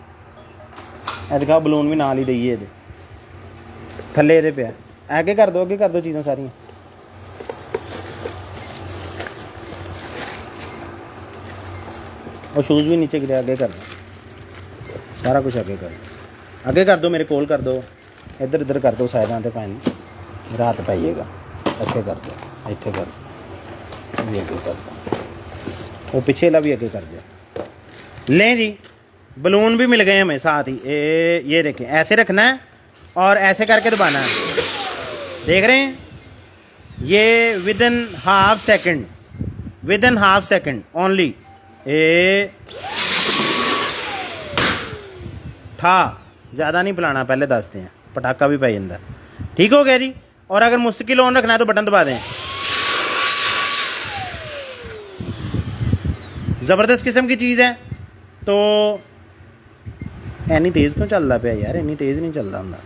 ए दिखाओ बलून भी नाल ही दईए ये थले ये पे है। आगे कर दो चीज़ें सारियाँ। और शूज़ भी नीचे गिरे, आगे कर दो, सारा कुछ आगे कर दो, आगे कर दो, मेरे कोल कर दो, इधर उधर कर दो, साइडों से पैन रात पाइएगा, अगे कर दो, इतने कर दो, भी अगे कर दो, वो पिछले वाला भी अगे कर दो। लें जी, बलून भी मिल गए हमें साथ ही। ये देखें, ऐसे रखना है और ऐसे करके दबाना है, देख रहे हैं। ये with in half second only था, ज़्यादा नहीं पिलाना, पहले दसते हैं, पटाखा भी पाई अंदर। ठीक हो गया जी। और अगर मुस्तकिल ऑन रखना है तो बटन दबा दें। ज़बरदस्त किस्म की चीज़ है। तो इन्नी तेज़ क्यों चलता पे यार, इन्नी तेज़ नहीं चलता होंगे।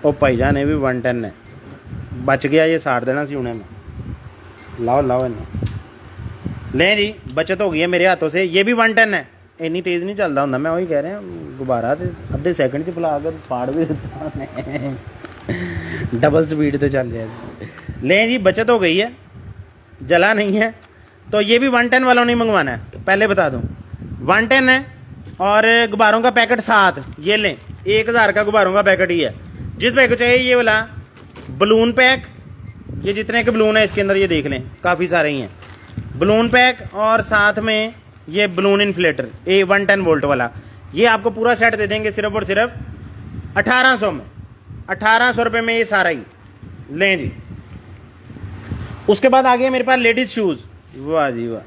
ओ भाईजान, ये भी 110 है, बच गया, ये साड़ देना सी उन्हें मैं। लाओ इन्हें, लें जी, बचत हो गई है मेरे हाथों से। ये भी 110 है, इन्नी तेज़ नहीं चलता होंगे, मैं वही कह रहा हूँ। गुब्बारा तो अद्धे सेकंड च फैला कर फाड़ भी देता, डबल स्पीड तो चल जाए। लें जी, बचत हो गई है, जला नहीं है। तो ये भी 110 वालों नहीं मंगवाना है, पहले बता दूँ, 110 है। और गुब्बारों का पैकेट 7, ये लें, 1000 का गुब्बारों का पैकेट ही है। जिस भाई को चाहिए ये वाला बलून पैक, ये जितने के बलून है इसके अंदर ये देख लें, काफ़ी सारे ही हैं बलून पैक। और साथ में ये बलून इन्फ्लेटर 110 वोल्ट वाला, ये आपको पूरा सेट दे देंगे सिर्फ और सिर्फ 1800 में। 1800 रुपये में ये सारा ही लें जी। उसके बाद आ गया मेरे पास लेडीज़ शूज़। वाह जी वाह,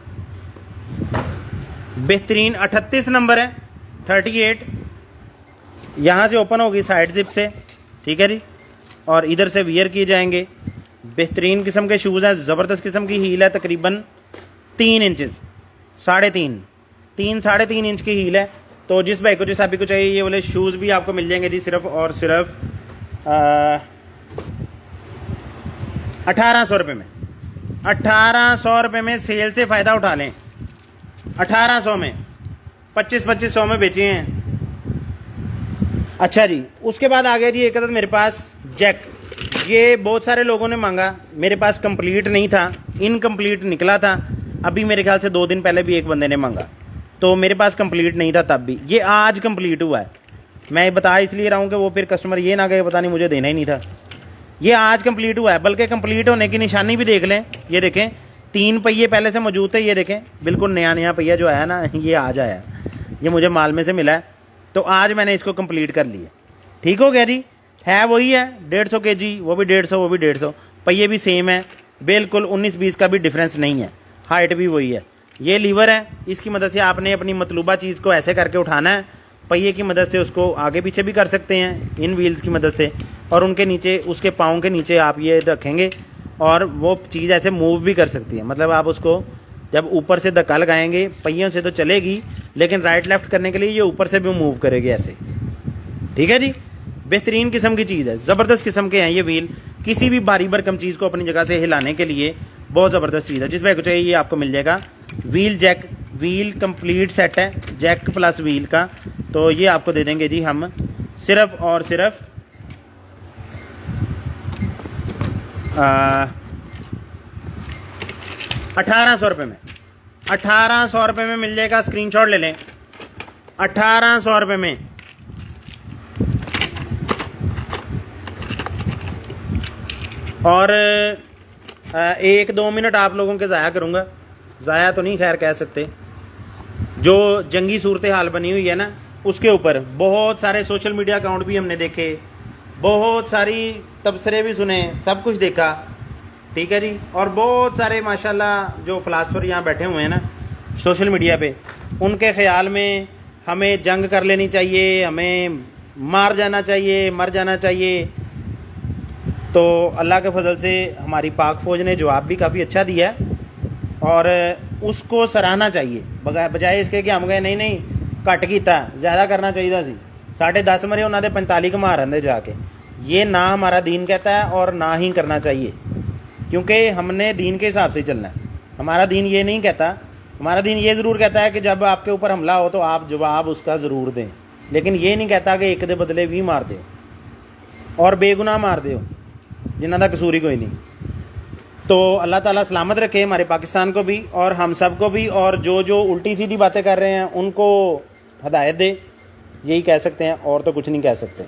बेहतरीन 38 नंबर है, 38, यहाँ से ओपन होगी साइड जिप से, ठीक है जी। और इधर से वियर किए जाएंगे। बेहतरीन किस्म के शूज़ हैं, ज़बरदस्त किस्म की हील है, तकरीबन 3 इंचज़, 3.5 इंच की हील है। तो जिस भाई को, जिस आप को चाहिए ये वाले शूज़ भी आपको मिल जाएंगे जी, सिर्फ और सिर्फ 1800 रुपये में, 1800 रुपये में सेल से फ़ायदा उठा लें। 1800 में 2500 में बेचे हैं। अच्छा जी, उसके बाद आ गया जी एक अदद मेरे पास जैक। ये बहुत सारे लोगों ने मांगा, मेरे पास कंप्लीट नहीं था, इनकम्प्लीट निकला था। अभी मेरे ख्याल से 2 दिन पहले भी एक बंदे ने मांगा, तो मेरे पास कंप्लीट नहीं था तब भी। ये आज कंप्लीट हुआ है। मैं बता इसलिए रहा हूँ कि वो फिर कस्टमर ये ना कहे पता नहीं मुझे देना ही नहीं था। ये आज कंप्लीट हुआ है, बल्कि कंप्लीट होने की निशानी भी देख लें। ये देखें 3 पहिए पहले से मौजूद थे। ये देखें बिल्कुल नया पहिया जो आया ना, ये आज आया, ये मुझे माल में से मिला है, तो आज मैंने इसको कंप्लीट कर लिया। ठीक हो गया जी। है वही है 150 kg, वो भी 150, वो भी 150। पहिए भी सेम है बिल्कुल, 19-20 का भी डिफरेंस नहीं है, हाइट भी वही है। ये लीवर है, इसकी मदद से आपने अपनी मतलूबा चीज़ को ऐसे करके उठाना है। पहिए की मदद से उसको आगे पीछे भी कर सकते हैं इन व्हील्स की मदद से, और उनके नीचे, उसके पाँव के नीचे आप ये रखेंगे और वो चीज़ ऐसे मूव भी कर सकती है। मतलब आप उसको जब ऊपर से धक्का लगाएंगे, पहियों से तो चलेगी, लेकिन राइट लेफ्ट करने के लिए ये ऊपर से भी मूव करेगी ऐसे। ठीक है जी, बेहतरीन किस्म की चीज़ है, ज़बरदस्त किस्म के हैं ये व्हील। किसी भी भारी भरकम चीज़ को अपनी जगह से हिलाने के लिए बहुत ज़बरदस्त चीज़ है। जिस भाई को चाहिए ये आपको मिल जाएगा। Wheel jack, wheel complete set है, जैक प्लस व्हील का। तो ये आपको दे देंगे जी हम सिर्फ और सिर्फ 1800 रुपये में। 1800 रुपये में मिल जाएगा, स्क्रीनशॉट ले लें। 1800 रुपये में। और 1-2 मिनट आप लोगों के ज़ाया करूँगा, ज़ाया तो नहीं खैर कह सकते। जो जंगी सूरत हाल बनी हुई है ना, उसके ऊपर बहुत सारे सोशल मीडिया अकाउंट भी हमने देखे, बहुत सारी तबसरे भी सुने, सब कुछ देखा। ठीक है जी। और बहुत सारे माशाल्लाह जो फ़िलासफ़र यहाँ बैठे हुए हैं ना सोशल मीडिया पे, उनके ख़्याल में हमें जंग कर लेनी चाहिए, हमें मार जाना चाहिए, मर जाना चाहिए। तो अल्लाह के फजल से हमारी पाक फ़ौज ने जवाब भी काफ़ी अच्छा दिया है और उसको सराहना चाहिए। बजाय इसके कि हम कहें नहीं नहीं घट कीता, ज़्यादा करना चाहिए सी, 10.5 मरे उन्होंने 45 मार आंदे जाके। ये ना हमारा दीन कहता है और ना ही करना चाहिए, क्योंकि हमने दीन के हिसाब से चलना है। हमारा दीन ये नहीं कहता, हमारा दीन ये ज़रूर कहता है कि जब आपके ऊपर हमला हो तो आप जवाब उसका ज़रूर दें, लेकिन ये नहीं कहता कि एक दे बदले 20 मार दो और बेगुनाह मार दो जिन्हों का कसूर ही कोई नहीं। तो अल्लाह ताला सलामत रखे हमारे पाकिस्तान को भी और हम सब को भी, और जो जो उल्टी सीधी बातें कर रहे हैं उनको हदायत दे, यही कह सकते हैं, और तो कुछ नहीं कह सकते।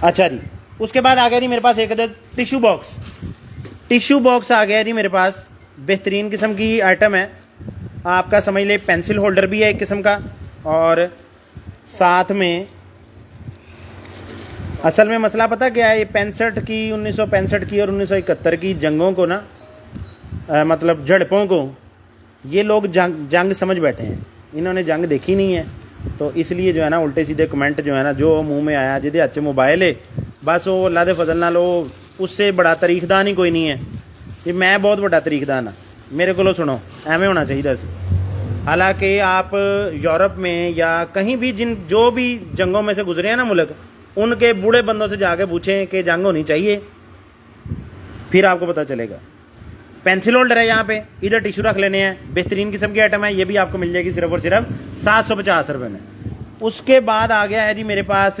अच्छा जी, उसके बाद आ गया जी मेरे पास एक अदद टिशू बॉक्स। टिशू बॉक्स आ गया जी मेरे पास, बेहतरीन किस्म की आइटम है। आपका समझ ले पेंसिल होल्डर भी है एक किस्म का, और साथ में असल में मसला पता क्या है, ये 65 की, 1965 की और 1971 की जंगों को ना मतलब झड़पों को ये लोग जंग समझ बैठे हैं। इन्होंने जंग देखी नहीं है, तो इसलिए जो है ना उल्टे सीधे कमेंट जो है ना, जो मुंह में आया जिदे अच्छे मोबाइल है बस वो अल्लाह दे फजल नाल वो उससे बड़ा तारीखदान ही कोई नहीं है। ये मैं बहुत बड़ा तारीखदान हाँ, मेरे को सुनो एवं होना चाहिए सी। हालांकि आप यूरोप में या कहीं भी जो भी जंगों में से गुजरे हैं ना मुल्क, उनके बूढ़े बंदों से जाके पूछें कि जंग होनी चाहिए, फिर आपको पता चलेगा। पेंसिल होल्डर है यहाँ पे, इधर टिश्यू रख लेने हैं, बेहतरीन किस्म की आइटम है। ये भी आपको मिल जाएगी सिर्फ और सिर्फ 750 रुपये में। उसके बाद आ गया है जी मेरे पास,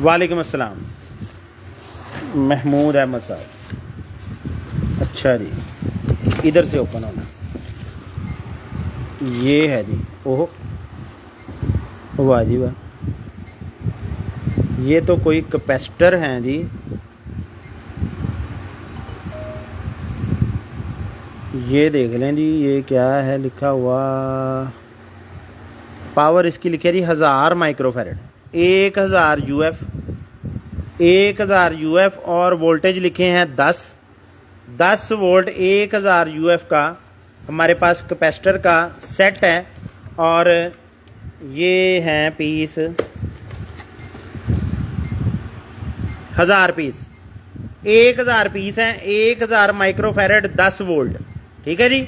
वालेकुम अस्सलाम, महमूद अहमद साहब। अच्छा जी, इधर से ओपन होना, ये है जी। ओहो वाह जी वाह, ये तो कोई कैपेसिटर हैं जी। ये देख लें जी, ये क्या है लिखा हुआ, पावर इसकी लिखी है जी 1000 माइक्रोफैरड, 1000 यूएफ, 1000 यूएफ, और वोल्टेज लिखे हैं 10 वोल्ट 1000 यूएफ का हमारे पास कैपेसिटर का सेट है। और ये हैं पीस 1000 पीस, 1000 पीस हैं, 1000 माइक्रोफैरड 10 वोल्ट। ठीक है जी,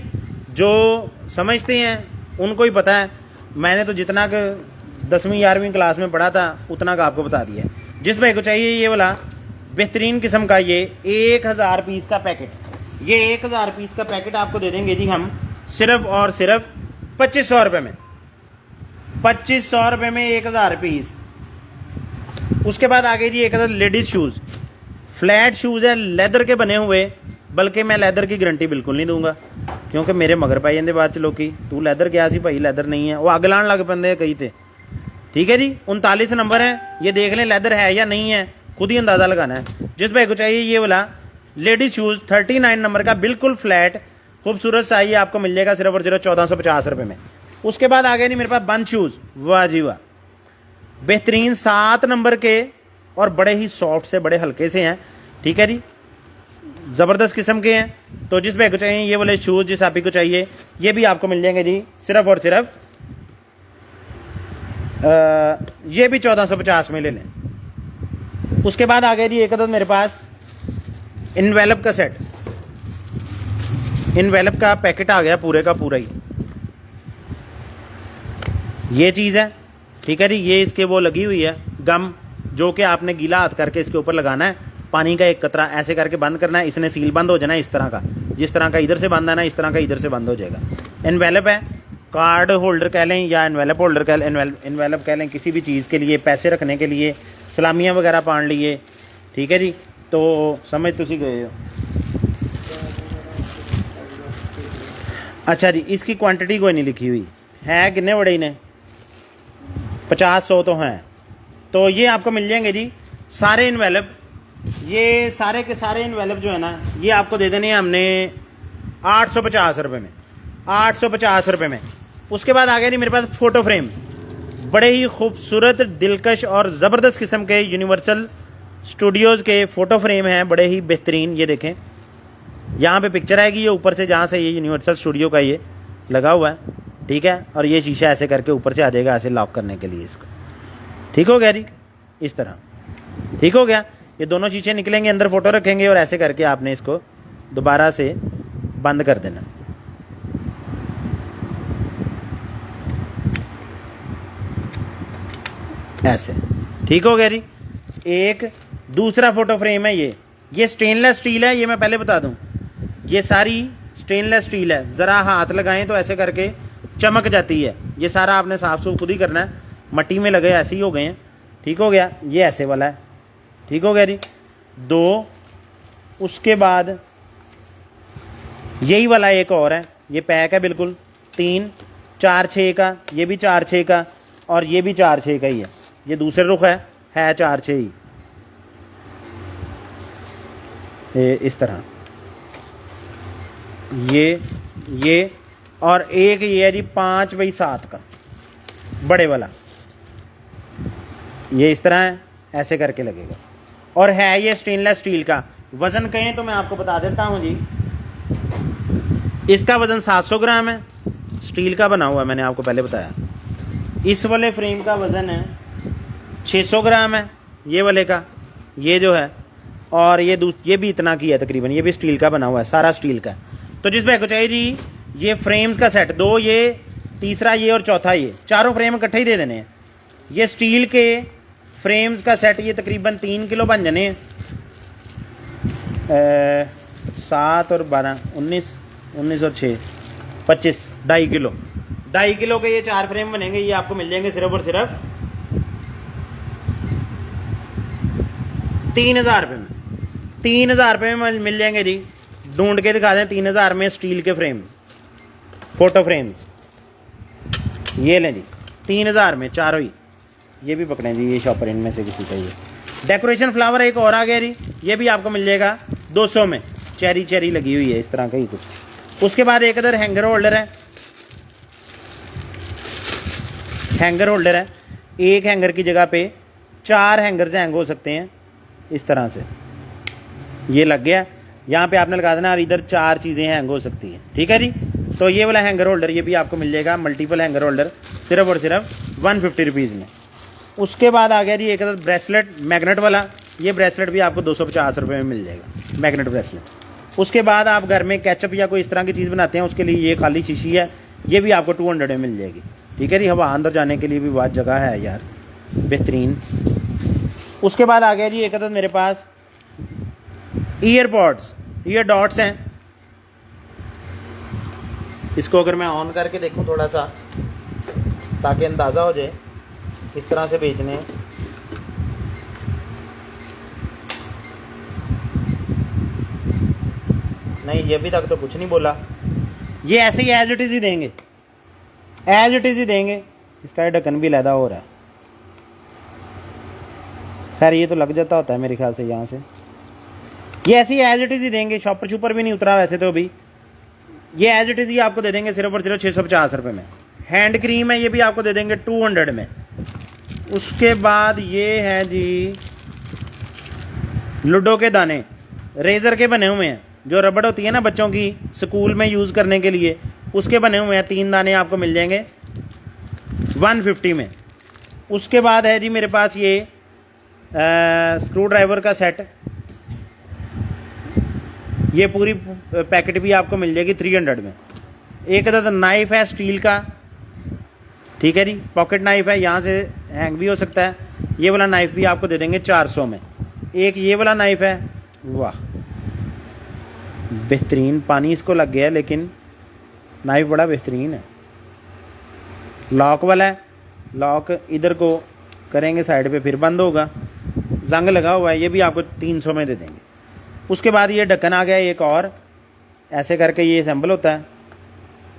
जो समझते हैं उनको ही पता है। मैंने तो जितना कि 10वीं 11वीं क्लास में पढ़ा था उतना का आपको बता दिया। जिस भाई को चाहिए ये वाला बेहतरीन किस्म का ये 1000 पीस का पैकेट, ये 1000 पीस का पैकेट आपको दे देंगे जी हम सिर्फ और सिर्फ 2500 रुपये में। 2500 रुपये में 1000 पीस। उसके बाद आगे जी एक लेडीज शूज़, फ्लैट शूज़ है, लेदर के बने हुए, बल्कि मैं लेदर की गारंटी बिल्कुल नहीं दूंगा क्योंकि मेरे मगर पाई जाते बाद च लोग तू लेदर क्या सी भाई, लेदर नहीं है, वो अग लाने लग पेंदे कई ते। ठीक है जी, 39 नंबर है, ये देख लें लेदर है या नहीं है, खुद ही अंदाज़ा लगाना है। जिस भाई को चाहिए ये वाला लेडीज शूज़ 39 नंबर का बिल्कुल फ्लैट खूबसूरत सा, ये आपको मिल जाएगा सिर्फ और सिर्फ 1450 रुपये में। उसके बाद आ गया जी मेरे पास बंद शूज़, वाह जी वाह, बेहतरीन 7 नंबर के और बड़े ही सॉफ्ट से, बड़े हल्के से हैं। ठीक है जी, ज़बरदस्त किस्म के हैं। तो जिस भाई को चाहिए ये वाले शूज़, जिस आप ही को चाहिए ये भी आपको मिल जाएंगे जी सिर्फ और सिर्फ ये भी 1450 में ले लें। उसके बाद आ गया जी एक अदद मेरे पास इनवेलप का सेट, इनवेलप का पैकेट आ गया पूरे का पूरा ही, ये चीज़ है। ठीक है जी, ये इसके वो लगी हुई है गम, जो कि आपने गीला हाथ करके इसके ऊपर लगाना है, पानी का एक कतरा ऐसे करके बंद करना है, इसने सील बंद हो जाना है इस तरह का, जिस तरह का इधर से बंद है ना इस तरह का इधर से बंद हो जाएगा। इनवेलप है, कार्ड होल्डर कह लें या इनवेलप होल्डर कह लें, इनवेलप कह लें, किसी भी चीज़ के लिए, पैसे रखने के लिए, सलामियाँ वगैरह पान लिए। ठीक है जी, तो समझ तुसी गए हो। अच्छा जी, इसकी क्वांटिटी कोई नहीं लिखी हुई है, कितने बड़े इन्हें 50-100 तो हैं। तो ये आपको मिल जाएंगे जी सारे इनवेलप, ये सारे के सारे इनवेलप जो है ना ये आपको दे देने हैं हमने 850 रुपये में, 850 रुपये में। उसके बाद आ गया जी मेरे पास फ़ोटो फ्रेम, बड़े ही खूबसूरत, दिलकश और ज़बरदस्त किस्म के यूनिवर्सल स्टूडियोज़ के फ़ोटो फ्रेम हैं, बड़े ही बेहतरीन। ये देखें यहाँ पे पिक्चर आएगी, ये ऊपर से जहाँ से ये यूनिवर्सल स्टूडियो का ये लगा हुआ है। ठीक है, और ये शीशा ऐसे करके ऊपर से आ जाएगा ऐसे लॉक करने के लिए इसको। ठीक हो गया जी, इस तरह ठीक हो गया। ये दोनों शीशे निकलेंगे, अंदर फ़ोटो रखेंगे और ऐसे करके आपने इसको दोबारा से बंद कर देना। ऐसे ठीक हो गया जी। एक दूसरा फ़ोटो फ्रेम है, ये स्टेनलेस स्टील है, ये मैं पहले बता दूं, ये सारी स्टेनलेस स्टील है, ज़रा हाथ लगाएं तो ऐसे करके चमक जाती है। ये सारा आपने साफ सुफ खुद ही करना है, मट्टी में लगे ऐसे ही हो गए हैं। ठीक हो गया, ये ऐसे वाला है। ठीक हो गया जी, 2। उसके बाद यही वाला एक और है, ये पैक है बिल्कुल, 3, 4-6 का, ये भी 4-6 का और ये भी 4-6 का ही है। ये दूसरे रुख है 4-6 ही, इस तरह ये और एक ये है जी 5x7 का बड़े वाला, ये इस तरह है, ऐसे करके लगेगा और है ये स्टेनलेस स्टील का। वज़न कहें तो मैं आपको बता देता हूँ जी, इसका वज़न 700 ग्राम है, स्टील का बना हुआ है, मैंने आपको पहले बताया। इस वाले फ्रेम का वज़न है 600 ग्राम है, ये वाले का, ये जो है, और ये भी इतना की है तकरीबन, ये भी स्टील का बना हुआ है, सारा स्टील का। तो जिस भाई को चाहिए जी ये फ्रेम्स का सेट, 2 ये, तीसरा ये और चौथा ये, चारों फ्रेम इकट्ठे ही दे देने हैं। ये स्टील के फ्रेम्स का सेट ये तकरीबन 3 किलो बन जाने हैं, 7 और 12, 19 और 6, 25, 2.5 किलो, 2.5 किलो के ये 4 फ्रेम बनेंगे। ये आपको मिल जाएंगे सिर्फ और सिर्फ 3000 रुपये में, 3000 रुपये में मिल जाएंगे जी। ढूंढ के दिखा दें 3000 में स्टील के फ्रेम, फ़ोटो फ्रेम्स, ये लें जी 3000 में चारों ही। ये भी पकड़ें जी, ये शॉपर इनमें से किसी का। ये डेकोरेशन फ्लावर एक और आ गया जी, ये भी आपको मिल जाएगा 200 में, चेरी लगी हुई है इस तरह का ही कुछ। उसके बाद एक इधर हैंगर होल्डर है, हैंगर होल्डर है, एक हैंगर की जगह पे 4 हैंगर से हैंग हो सकते हैं इस तरह से। ये लग गया, यहाँ पे आपने लगा देना और इधर 4 चीज़ें हैंग हो सकती हैं। ठीक है जी, तो ये वाला हैंगर होल्डर ये भी आपको मिल जाएगा, मल्टीपल हैंगर होल्डर, सिर्फ और सिर्फ 150 रुपीज़ में। उसके बाद आ गया जी एक ब्रेसलेट मैग्नेट वाला, ये ब्रेसलेट भी आपको 250 रुपये में मिल जाएगा, मैग्नेट ब्रेसलेट। उसके बाद आप घर में केचप या कोई इस तरह की चीज़ बनाते हैं, उसके लिए ये खाली शीशी है, ये भी आपको 200 में मिल जाएगी। ठीक है जी, हवा अंदर जाने के लिए भी बहुत जगह है यार, बेहतरीन। उसके बाद आ गया जी एक अदद मेरे पास ईयरपॉड्स, ये डॉट्स हैं। इसको अगर मैं ऑन करके देखूं थोड़ा सा, ताकि अंदाज़ा हो जाए किस तरह से बेचने हैं। नहीं, ये अभी तक तो कुछ नहीं बोला। ये ऐसे ही एज इट इज़ ही देंगे, एज इट इज़ ही देंगे। इसका ढक्कन भी लैदा हो रहा है। खैर ये तो लग जाता होता है मेरे ख्याल से यहाँ से। ये ऐसे ही एज इट इज़ ही देंगे, शॉपर शूपर भी नहीं उतरा वैसे तो अभी। ये एज इट इज़ ही आपको दे देंगे सिर्फ और सिर्फ 650 रुपये में। हैंड क्रीम है, ये भी आपको दे देंगे 200 में। उसके बाद ये है जी लूडो के दाने, रेज़र के बने हुए हैं। जो रबड़ होती है ना बच्चों की स्कूल में यूज़ करने के लिए, उसके बने हुए हैं। 3 दाने आपको मिल जाएंगे 150 में। उसके बाद है जी मेरे पास ये स्क्रू ड्राइवर का सेट, ये पूरी पैकेट भी आपको मिल जाएगी 300 में। एक अदद नाइफ है स्टील का, ठीक है जी, पॉकेट नाइफ है, यहाँ से हैंग भी हो सकता है। ये वाला नाइफ भी आपको दे देंगे 400 में। एक ये वाला नाइफ है, वाह बेहतरीन, पानी इसको लग गया है लेकिन नाइफ बड़ा बेहतरीन है। लॉक वाला है, लॉक इधर को करेंगे साइड पे फिर बंद होगा, जंग लगा हुआ है। ये भी आपको 300 में दे देंगे। उसके बाद ये ढक्कन आ गया एक और, ऐसे करके ये असेंबल होता है।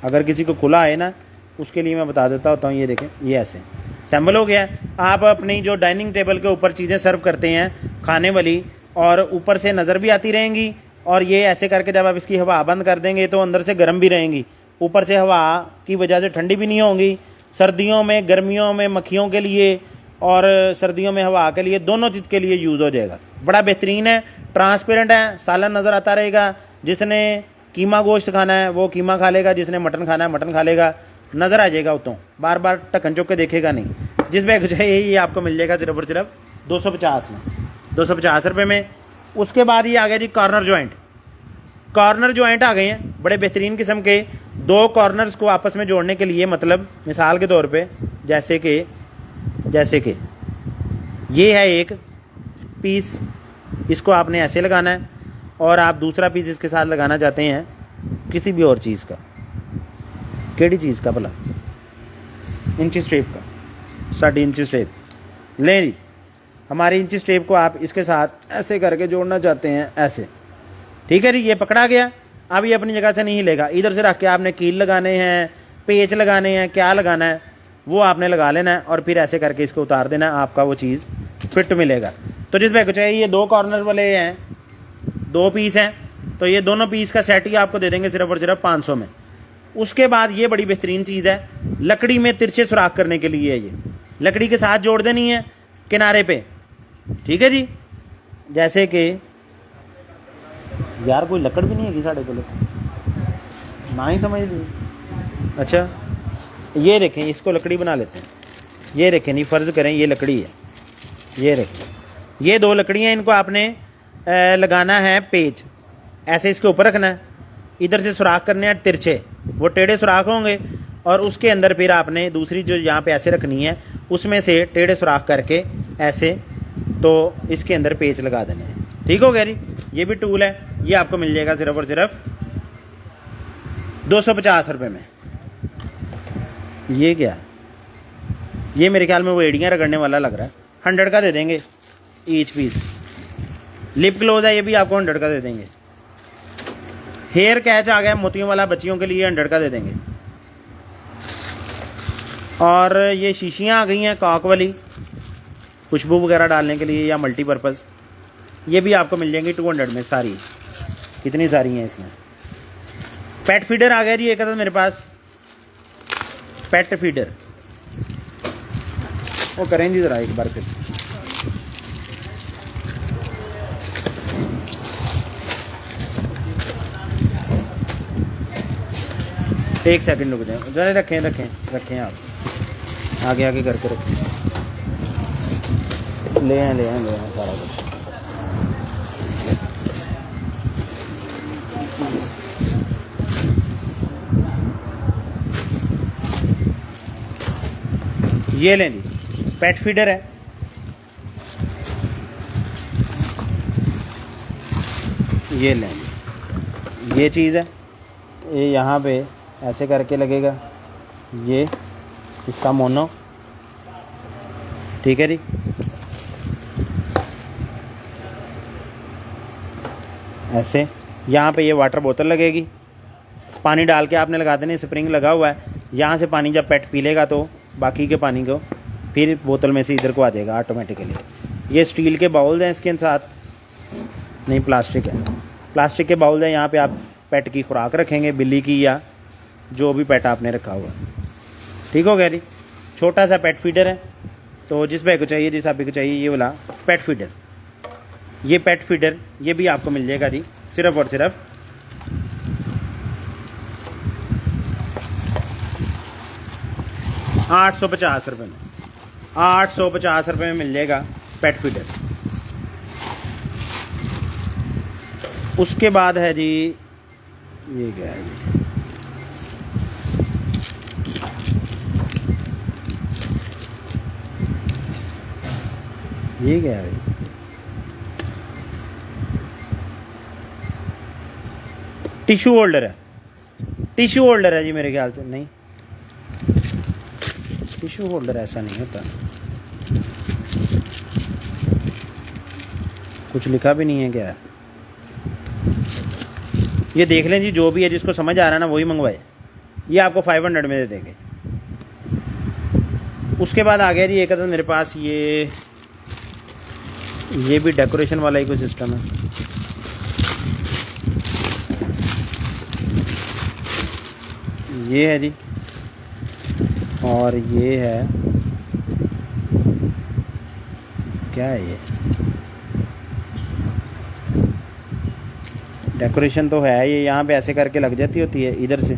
अगर किसी को खुला है ना, उसके लिए मैं बता देता होता हूँ। ये देखें, ये ऐसे असेंबल हो गया है। आप अपनी जो डाइनिंग टेबल के ऊपर चीज़ें सर्व करते हैं खाने वाली, और ऊपर से नज़र भी आती रहेंगी, और ये ऐसे करके जब आप इसकी हवा बंद कर देंगे तो अंदर से गर्म भी रहेंगी, ऊपर से हवा की वजह से ठंडी भी नहीं होंगी। सर्दियों में, गर्मियों में मक्खियों के लिए और सर्दियों में हवा के लिए, दोनों चीज़ के लिए यूज़ हो जाएगा। बड़ा बेहतरीन है, ट्रांसपेरेंट है, सालन नज़र आता रहेगा। जिसने कीमा गोश्त खाना है वो कीमा खा लेगा, जिसने मटन खाना है मटन खा लेगा, नज़र आ जाएगा। उतों बार बार ढक्कन चुक के देखेगा नहीं। जिस बैग जो है ये आपको मिल जाएगा सिर्फ और सिर्फ 250 में, 250 रुपये में। उसके बाद ये आ गया जी कॉर्नर जॉइंट। कॉर्नर जॉइंट आ गए हैं बड़े बेहतरीन किस्म के, 2 कॉर्नर्स को आपस में जोड़ने के लिए। मतलब मिसाल के तौर पे जैसे कि ये है एक पीस, इसको आपने ऐसे लगाना है, और आप दूसरा पीस इसके साथ लगाना चाहते हैं किसी भी और चीज़ का। केड़ी चीज़ का भला? इंची स्ट्रेप का, 3.5 इंची स्ट्रेप लें जी। हमारी इंची स्ट्रेप को आप इसके साथ ऐसे करके जोड़ना चाहते हैं, ऐसे, ठीक है जी। ये पकड़ा गया। अब ये अपनी जगह से नहीं हिलेगा। इधर से रख के आपने कील लगाने हैं, पेच लगाने हैं, क्या लगाना है वो आपने लगा लेना है, और फिर ऐसे करके इसको उतार देना है, आपका वो चीज़ फिट मिलेगा। तो जिस बैग को चाहिए, ये 2 कॉर्नर वाले हैं, 2 पीस हैं, तो ये दोनों पीस का सेट ही आपको दे देंगे सिर्फ और सिर्फ 500 में। उसके बाद ये बड़ी बेहतरीन चीज़ है, लकड़ी में तिरछे सुराख करने के लिए है। ये लकड़ी के साथ जोड़ देनी है किनारे पे, ठीक है जी। जैसे कि यार कोई लकड़ भी नहीं है साढ़े को, ना ही समझ ली। अच्छा ये देखें, इसको लकड़ी बना लेते हैं। ये देखें, नहीं फ़र्ज़ करें ये लकड़ी है, ये देखें, ये 2 लकड़ियाँ, इनको आपने लगाना है पेच, ऐसे इसके ऊपर रखना है। इधर से सुराख करने हैं तिरछे, वो टेढ़े सुराख होंगे, और उसके अंदर फिर आपने दूसरी जो यहाँ पे ऐसे रखनी है, उसमें से टेढ़े सुराख करके ऐसे, तो इसके अंदर पेच लगा देने हैं। ठीक हो गया जी। ये भी टूल है, ये आपको मिल जाएगा सिर्फ और सिर्फ 250 रुपये में। ये क्या है? ये मेरे ख्याल में वो एड़ियाँ रगड़ने वाला लग रहा है। 100 का दे देंगे ईच पीस। लिप ग्लोव है, ये भी आपको 100 का दे देंगे। हेयर कैच आ गया मोतियों वाला, बच्चियों के लिए 100 का दे देंगे। और ये शीशियाँ आ गई हैं कॉक वाली, खुशबू वगैरह डालने के लिए या मल्टीपर्पज़, ये भी आपको मिल जाएंगी 200 में सारी। कितनी सारी हैं इसमें। पेट फीडर आ गया जी एक अदद मेरे पास, पेट फीडर। वो करें जी ज़रा एक बार फिर से। एक सेकंड रुक जाए जरा, रखें आप, आगे आगे करके रखें। ले आए सारा कुछ। ये लें जी, पेट फीडर है। ये लें, ये चीज़ है, ये यहाँ पे ऐसे करके लगेगा, ये इसका मोनो, ठीक है जी। ऐसे यहाँ पे ये वाटर बोतल लगेगी, पानी डाल के आपने लगा देना, स्प्रिंग लगा हुआ है, यहाँ से पानी जब पेट पी लेगा तो बाकी के पानी को फिर बोतल में से इधर को आ जाएगा ऑटोमेटिकली। ये स्टील के बाउल हैं इसके साथ, नहीं प्लास्टिक है, प्लास्टिक के बाउल हैं। यहाँ पे आप पेट की खुराक रखेंगे, बिल्ली की या जो भी पेट आपने रखा हुआ, ठीक हो गया जी। छोटा सा पेट फीडर है, तो जिस भाई को चाहिए, जिस आप को चाहिए ये वाला पेट फीडर, ये पेट फीडर ये भी आपको मिल जाएगा जी सिर्फ और सिर्फ 850 रुपये में। 850 रुपये में मिल जाएगा पेट फीडर। उसके बाद है जी, ये क्या है जी, ये क्या है भाई, टिश्यू होल्डर है, टिश्यू होल्डर है जी मेरे ख्याल से, नहीं टिश्यू होल्डर ऐसा नहीं होता, कुछ लिखा भी नहीं है क्या है। ये देख लें जी, जो भी है जिसको समझ आ रहा है ना वही मंगवाए, ये आपको 500 में दे देंगे। उसके बाद आ गया जी एक अदर मेरे पास, ये भी डेकोरेशन वाला ही कोई सिस्टम है, ये है जी, और ये है, क्या है ये, डेकोरेशन तो है ये, यहाँ पे ऐसे करके लग जाती होती है इधर से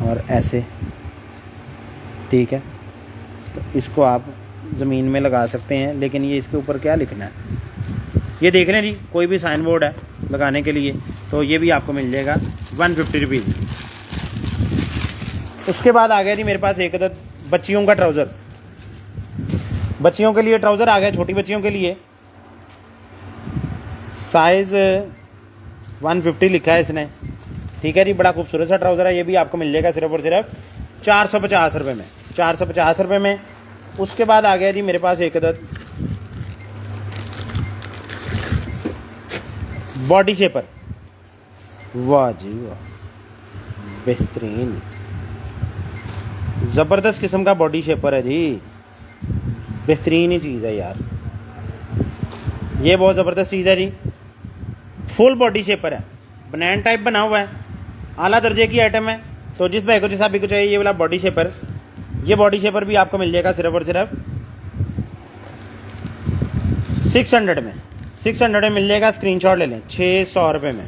और ऐसे, ठीक है। तो इसको आप ज़मीन में लगा सकते हैं, लेकिन ये इसके ऊपर क्या लिखना है ये देख लें जी, कोई भी साइन बोर्ड है लगाने के लिए, तो ये भी आपको मिल जाएगा 150 रुपीज़। उसके बाद आ गया जी मेरे पास एक अदद बच्चियों का ट्राउज़र, बच्चियों के लिए ट्राउज़र आ गया, छोटी बच्चियों के लिए, साइज़ 150 लिखा है इसने, ठीक है जी। बड़ा खूबसूरत सा ट्राउज़र है, ये भी आपको मिल जाएगा सिर्फ और सिर्फ 450 रुपये में, 450 रुपये में। उसके बाद आ गया जी मेरे पास एक अदद बॉडी शेपर, वाह जी वाह, बेहतरीन ज़बरदस्त किस्म का बॉडी शेपर है जी, बेहतरीन ही चीज़ है यार, ये बहुत ज़बरदस्त चीज़ है जी। फुल बॉडी शेपर है, बनैन टाइप बना हुआ है, आला दर्जे की आइटम है। तो जिस भाई को जिस आप को चाहिए ये वाला बॉडी शेपर, ये बॉडी शेपर भी आपको मिल जाएगा सिर्फ और सिर्फ 600 में, 600 में मिल जाएगा। स्क्रीनशॉट ले लें, 600 रुपये में।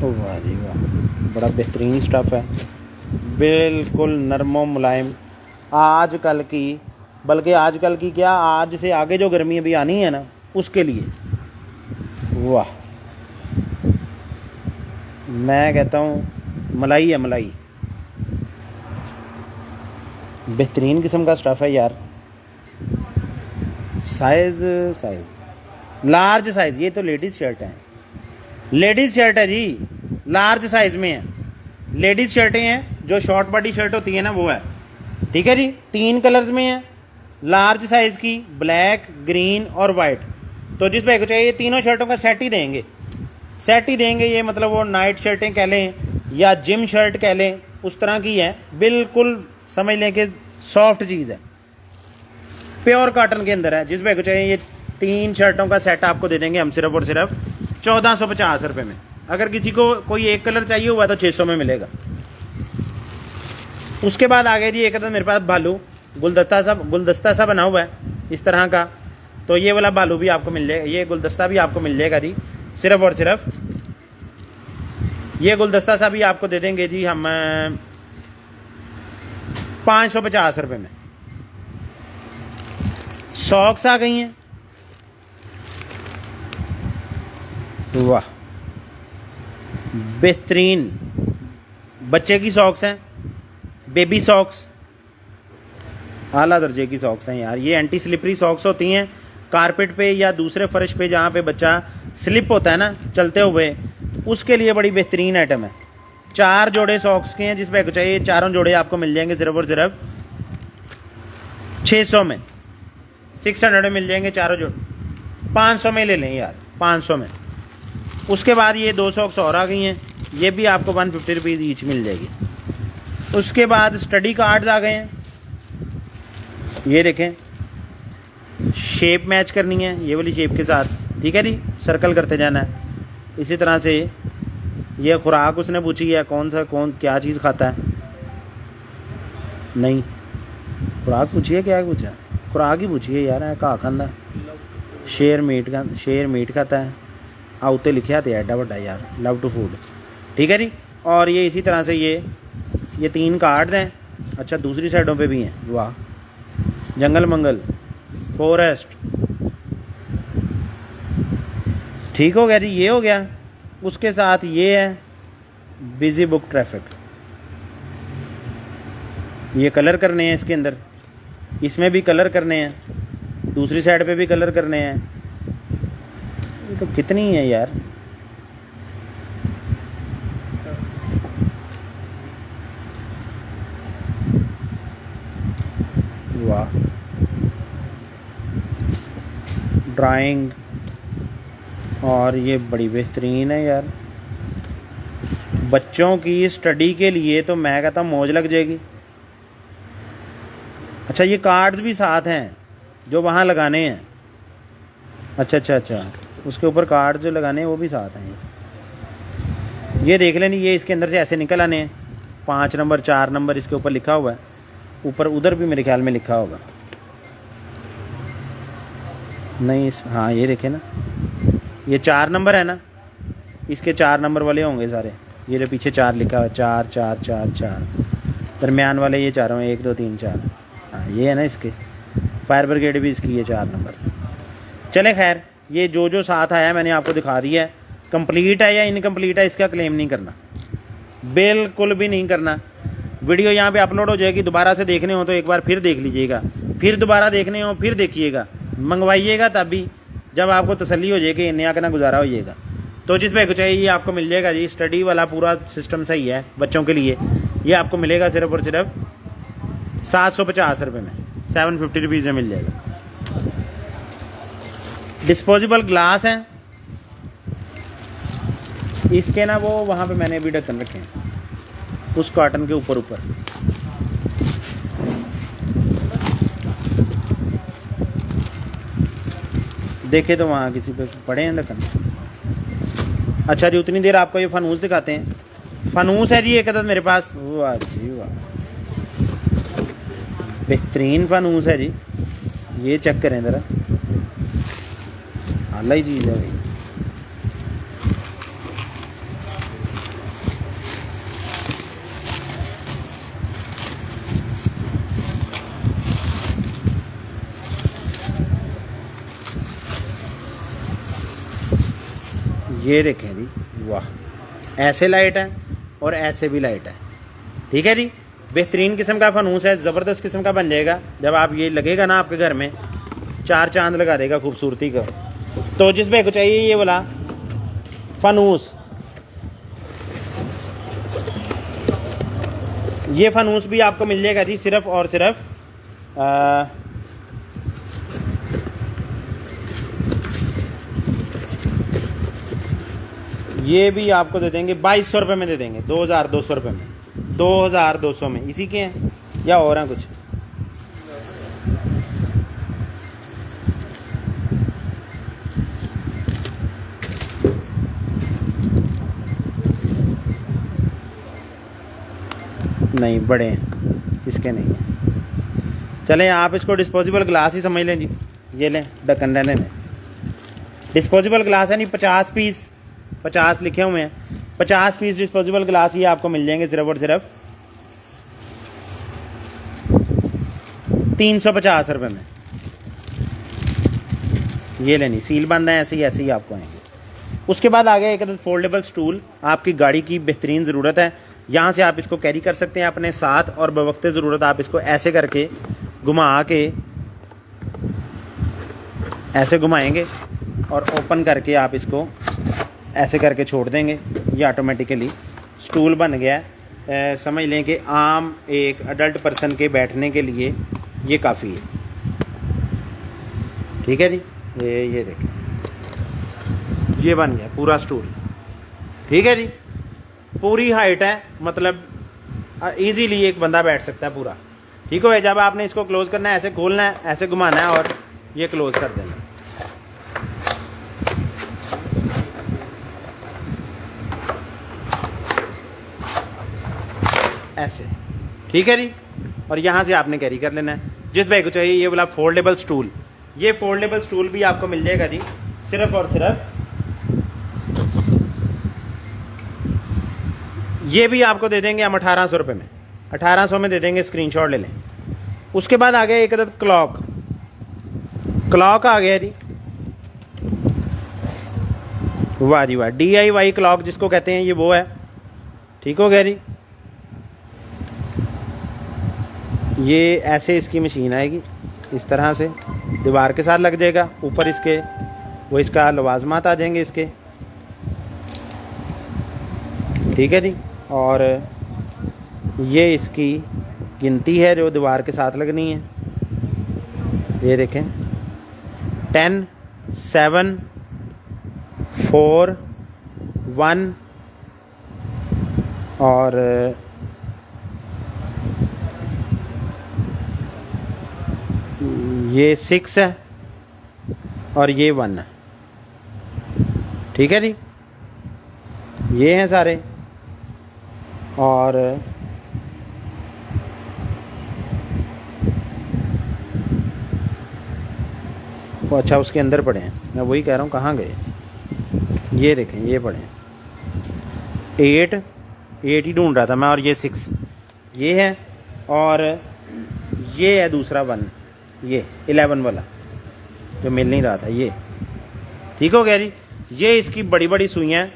वाह जी वाह, बड़ा बेहतरीन स्टफ़ है, बिल्कुल नरमो मुलायम, आजकल की, बल्कि आजकल की क्या, आज से आगे जो गर्मी अभी आनी है ना उसके लिए, वाह मैं कहता हूँ मलाई है, मलाई, बेहतरीन किस्म का स्टफ़ है यार। साइज़ लार्ज साइज़, ये तो लेडीज़ शर्ट है, लेडीज़ शर्ट है जी, लार्ज साइज़ में है, लेडीज़ शर्टें हैं जो शॉर्ट बॉडी शर्ट होती है ना वो है, ठीक है जी। 3 कलर्स में है, लार्ज साइज़ की, ब्लैक, ग्रीन और वाइट। तो जिस भाई को चाहिए तीनों शर्टों का सेट ही देंगे, सेट ही देंगे। ये मतलब वो नाइट शर्टें कह लें या जिम शर्ट कह लें, उस तरह की है, बिल्कुल समझ लें कि सॉफ्ट चीज़ है, प्योर कॉटन के अंदर है। जिस भाई को चाहिए ये 3 शर्टों का सेट आपको दे देंगे हम सिर्फ और सिर्फ 1450 रुपये में। अगर किसी को कोई एक कलर चाहिए हुआ तो 600 में मिलेगा। उसके बाद आ गया जी एक अदर मेरे पास भालू, गुलदस्ता सा बना हुआ है इस तरह का, तो ये वाला भालू भी आपको मिल जाएगा, ये गुलदस्ता भी आपको मिल जाएगा जी सिर्फ और सिर्फ, ये गुलदस्ता सा भी आपको दे देंगे जी हम 550 रुपये में। सॉक्स आ गई हैं, वाह बेहतरीन बच्चे की सॉक्स हैं, बेबी सॉक्स, आला दर्जे की सॉक्स हैं यार। ये एंटी स्लिपरी सॉक्स होती हैं, कारपेट पे या दूसरे फर्श पे जहाँ पे बच्चा स्लिप होता है ना चलते हुए, उसके लिए बड़ी बेहतरीन आइटम है। 4 जोड़े सॉक्स के हैं, जिस पे चाहिए चारों जोड़े आपको मिल जाएंगे सिर्फ और सिर्फ 600 में। 600 में मिल जाएंगे चारों जोड़े। 500 में ले लें यार, 500 में। उसके बाद ये 2 सॉक्स और आ गई हैं, ये भी आपको 150 रुपीज़ ईच मिल जाएगी। उसके बाद स्टडी कार्ड्स आ गए हैं, ये देखें, शेप मैच करनी है ये वाली शेप के साथ, ठीक है जी, सर्कल करते जाना है। इसी तरह से ये खुराक उसने पूछी है, कौन क्या चीज़ खाता है, नहीं खुराक पूछी है, क्या पूछा, खुराक ही पूछी है यार। घा खांदा, शेर मीट खाता है, उत्ते लिखा तो एडा वड्डा यार, लव टू फूड, ठीक है जी। और ये इसी तरह से ये 3 कार्ड्स हैं। अच्छा दूसरी साइडों पे भी हैं, वाह, जंगल मंगल, फॉरेस्ट, ठीक हो गया जी, ये हो गया। उसके साथ ये है बिजी बुक ट्रैफिक, ये कलर करने हैं इसके अंदर, इसमें भी कलर करने हैं, दूसरी साइड पे भी कलर करने हैं। ये तो कितनी है यार, वाह, ड्राइंग, और ये बड़ी बेहतरीन है यार। बच्चों की स्टडी के लिए तो मैं कहता हूँ मौज लग जाएगी। अच्छा ये कार्ड्स भी साथ हैं जो वहाँ लगाने हैं, अच्छा, उसके ऊपर कार्ड्स जो लगाने हैं वो भी साथ हैं। ये देख लेनी, ये इसके अंदर से ऐसे निकल आने हैं, 5 नंबर 4 नंबर इसके ऊपर लिखा हुआ है, ऊपर उधर भी मेरे ख्याल में लिखा होगा, नहीं हाँ ये देखे ना, ये 4 नंबर है ना, इसके 4 नंबर वाले होंगे सारे। ये जो पीछे 4 लिखा हुआ है, 4 4 4 4, दरमियान वाले ये चारों, 1 2 3 4, हाँ ये है ना इसके। फायर ब्रिगेड भी इसकी है 4 नंबर। चले खैर, ये जो साथ आया मैंने आपको दिखा दिया है। कंप्लीट है या इनकम्प्लीट है इसका क्लेम नहीं करना, बिल्कुल भी नहीं करना। वीडियो यहाँ पे अपलोड हो जाएगी, दोबारा से देखने हो तो एक बार फिर देख लीजिएगा, फिर दोबारा देखने हो फिर देखिएगा, मंगवाइएगा तभी जब आपको तसल्ली हो जाएगी, नया का ना गुजारा हो जाएगा। तो जिस पे चाहिए ये आपको मिल जाएगा जी। स्टडी वाला पूरा सिस्टम सही है बच्चों के लिए। ये आपको मिलेगा सिर्फ और सिर्फ 750 रुपये में, 750 रुपीज़ में मिल जाएगा। डिस्पोजेबल ग्लास हैं इसके ना, वो वहाँ पे मैंने अभी ढक्कन रखे हैं उस कार्टन के ऊपर देखे तो वहाँ किसी पे पड़े हैं ढक्कन। अच्छा जी, उतनी देर आपको ये फनूस दिखाते हैं। फनूस है जी एक अदद मेरे पास, वाह जी वाह, बेहतरीन फनूस है जी। ये चेक करें ज़रा, आला ही चीज़ है भाई। ये देखें जी, वाह, ऐसे लाइट है और ऐसे भी लाइट है, ठीक है जी। बेहतरीन किस्म का फनूस है, ज़बरदस्त किस्म का बन जाएगा। जब आप ये लगेगा ना आपके घर में, 4 चांद लगा देगा खूबसूरती का। तो जिस पे को चाहिए ये वाला फनूस, ये फनूस भी आपको मिल जाएगा जी सिर्फ और सिर्फ ये भी आपको दे देंगे 2200 रुपये में, दे देंगे 2200 रुपये में, 2200 में। इसी के हैं या और हैं कुछ? नहीं, बड़े हैं, इसके नहीं हैं। चलें, आप इसको डिस्पोजेबल ग्लास ही समझ लें जी। ये लें, ढक्कन रहने दें। डिस्पोजेबल ग्लास है नहीं, 50 पीस, 50 लिखे हुए हैं, 50 पीस डिस्पोजेबल ग्लास ये आपको मिल जाएंगे सिर्फ और सिर्फ 350 रुपये में। ये लेनी, सील बंद है, ऐसे ही आपको आएंगे। उसके बाद आ गया एक फोल्डेबल स्टूल। आपकी गाड़ी की बेहतरीन ज़रूरत है, यहाँ से आप इसको कैरी कर सकते हैं अपने साथ, और बवक्त ज़रूरत आप इसको ऐसे करके घुमा के ऐसे घुमाएंगे और ओपन करके आप इसको ऐसे करके छोड़ देंगे, ये ऑटोमेटिकली स्टूल बन गया है। समझ लें कि आम एक अडल्ट पर्सन के बैठने के लिए ये काफ़ी है। ठीक है जी, ये देखें, ये बन गया पूरा स्टूल। ठीक है जी, पूरी हाइट है, मतलब इजीली एक बंदा बैठ सकता है पूरा। ठीक हो, जब आपने इसको क्लोज करना है, ऐसे खोलना है, ऐसे घुमाना है और ये क्लोज कर देना। ऐसे। ठीक है जी, और यहाँ से आपने कैरी कर लेना है। जिस भाई को चाहिए ये वाला फोल्डेबल स्टूल, ये फोल्डेबल स्टूल भी आपको मिल जाएगा जी सिर्फ और सिर्फ, ये भी आपको दे देंगे हम 1800 रुपये में, 1800 में दे देंगे, स्क्रीनशॉट ले लें। उसके बाद आ गया एक अदद क्लॉक, क्लॉक आ गया जी। वाह जी वाह, DIY क्लॉक जिसको कहते हैं, ये वो है। ठीक हो गया जी, ये ऐसे इसकी मशीन आएगी, इस तरह से दीवार के साथ लग जाएगा। ऊपर इसके वो इसका लवाजमात आ जाएंगे इसके। ठीक है जी, और ये इसकी गिनती है जो दीवार के साथ लगनी है। ये देखें, 10 7 4 1 और ये 6 है और ये 1 है। ठीक है जी, ये हैं सारे। और वो अच्छा उसके अंदर पड़े हैं, मैं वही कह रहा हूँ कहाँ गए। ये देखें, ये पड़े हैं 8 ही ढूंढ रहा था मैं, और ये 6 ये है, और ये है दूसरा 1, ये 11 वाला जो मिल नहीं रहा था ये। ठीक हो गया जी, ये इसकी बड़ी बड़ी सुइयाँ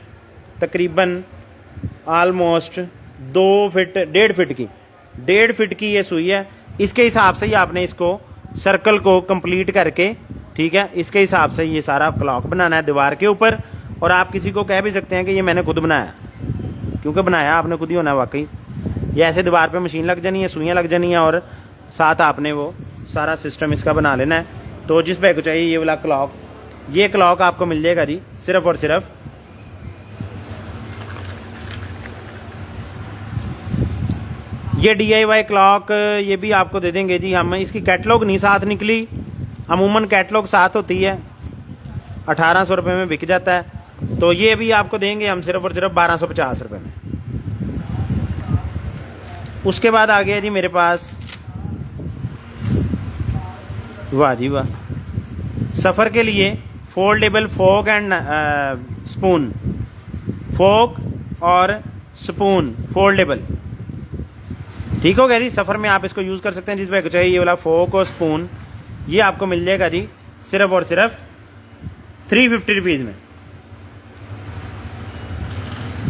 तकरीबन आलमोस्ट 2 फीट 1.5 फीट की, 1.5 फीट की ये सुई है। इसके हिसाब से ही आपने इसको सर्कल को कंप्लीट करके, ठीक है, इसके हिसाब से ये सारा क्लॉक बनाना है दीवार के ऊपर। और आप किसी को कह भी सकते हैं कि ये मैंने खुद बनाया, क्योंकि बनाया आपने खुद ही होना है वाकई। ये ऐसे दीवार पे मशीन लग जानी है, सुइयाँ लग जानी है, और साथ आपने वो सारा सिस्टम इसका बना लेना है। तो जिस भाई को चाहिए ये वाला क्लॉक, ये क्लॉक आपको मिल जाएगा जी सिर्फ और सिर्फ ये DIY क्लॉक, ये भी आपको दे देंगे जी हम। इसकी कैटलॉग नहीं साथ निकली, अमूमन कैटलॉग साथ होती है, 1800 रुपये में बिक जाता है। तो ये भी आपको देंगे हम सिर्फ और सिर्फ 1250 रुपये में। उसके बाद आ गया जी मेरे पास, वाह जी वाह, सफ़र के लिए फोल्डेबल फोक एंड स्पून, फोक और स्पून फोल्डेबल। ठीक हो गया जी, सफ़र में आप इसको यूज़ कर सकते हैं। जिस भाई को चाहिए ये वाला फोक और स्पून, ये आपको मिल जाएगा जी सिर्फ और सिर्फ 350 रुपीज़ में।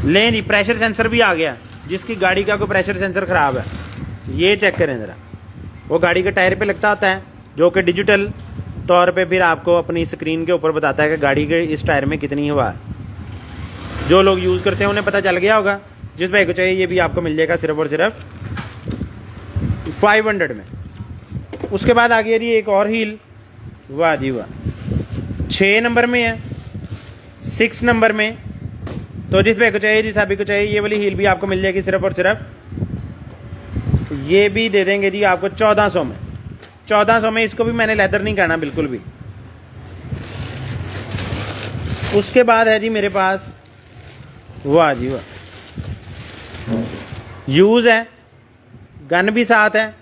लें जी, प्रेशर सेंसर भी आ गया। जिसकी गाड़ी का कोई प्रेशर सेंसर ख़राब है, ये चेक करें ज़रा, वो गाड़ी के टायर पे लगता होता है, जो कि डिजिटल तौर पे फिर आपको अपनी स्क्रीन के ऊपर बताता है कि गाड़ी के इस टायर में कितनी हवा है। जो लोग यूज़ करते हैं उन्हें पता चल गया होगा। जिस भाई को चाहिए ये भी आपको मिल जाएगा सिर्फ और सिर्फ 500 में। उसके बाद आ गया जी एक और हील, वाह जी वाह, 6 नंबर में है, 6 नंबर में। तो जिस भाई को चाहिए, जिस भाई को चाहिए, ये वाली हील भी आपको मिल जाएगी सिर्फ और सिर्फ, ये भी दे देंगे जी आपको 1400 में। 1400 में, इसको भी मैंने लेदर नहीं कहना बिल्कुल भी। उसके बाद है जी मेरे पास, वाह जी वाह, यूज़ है, गन भी साथ है,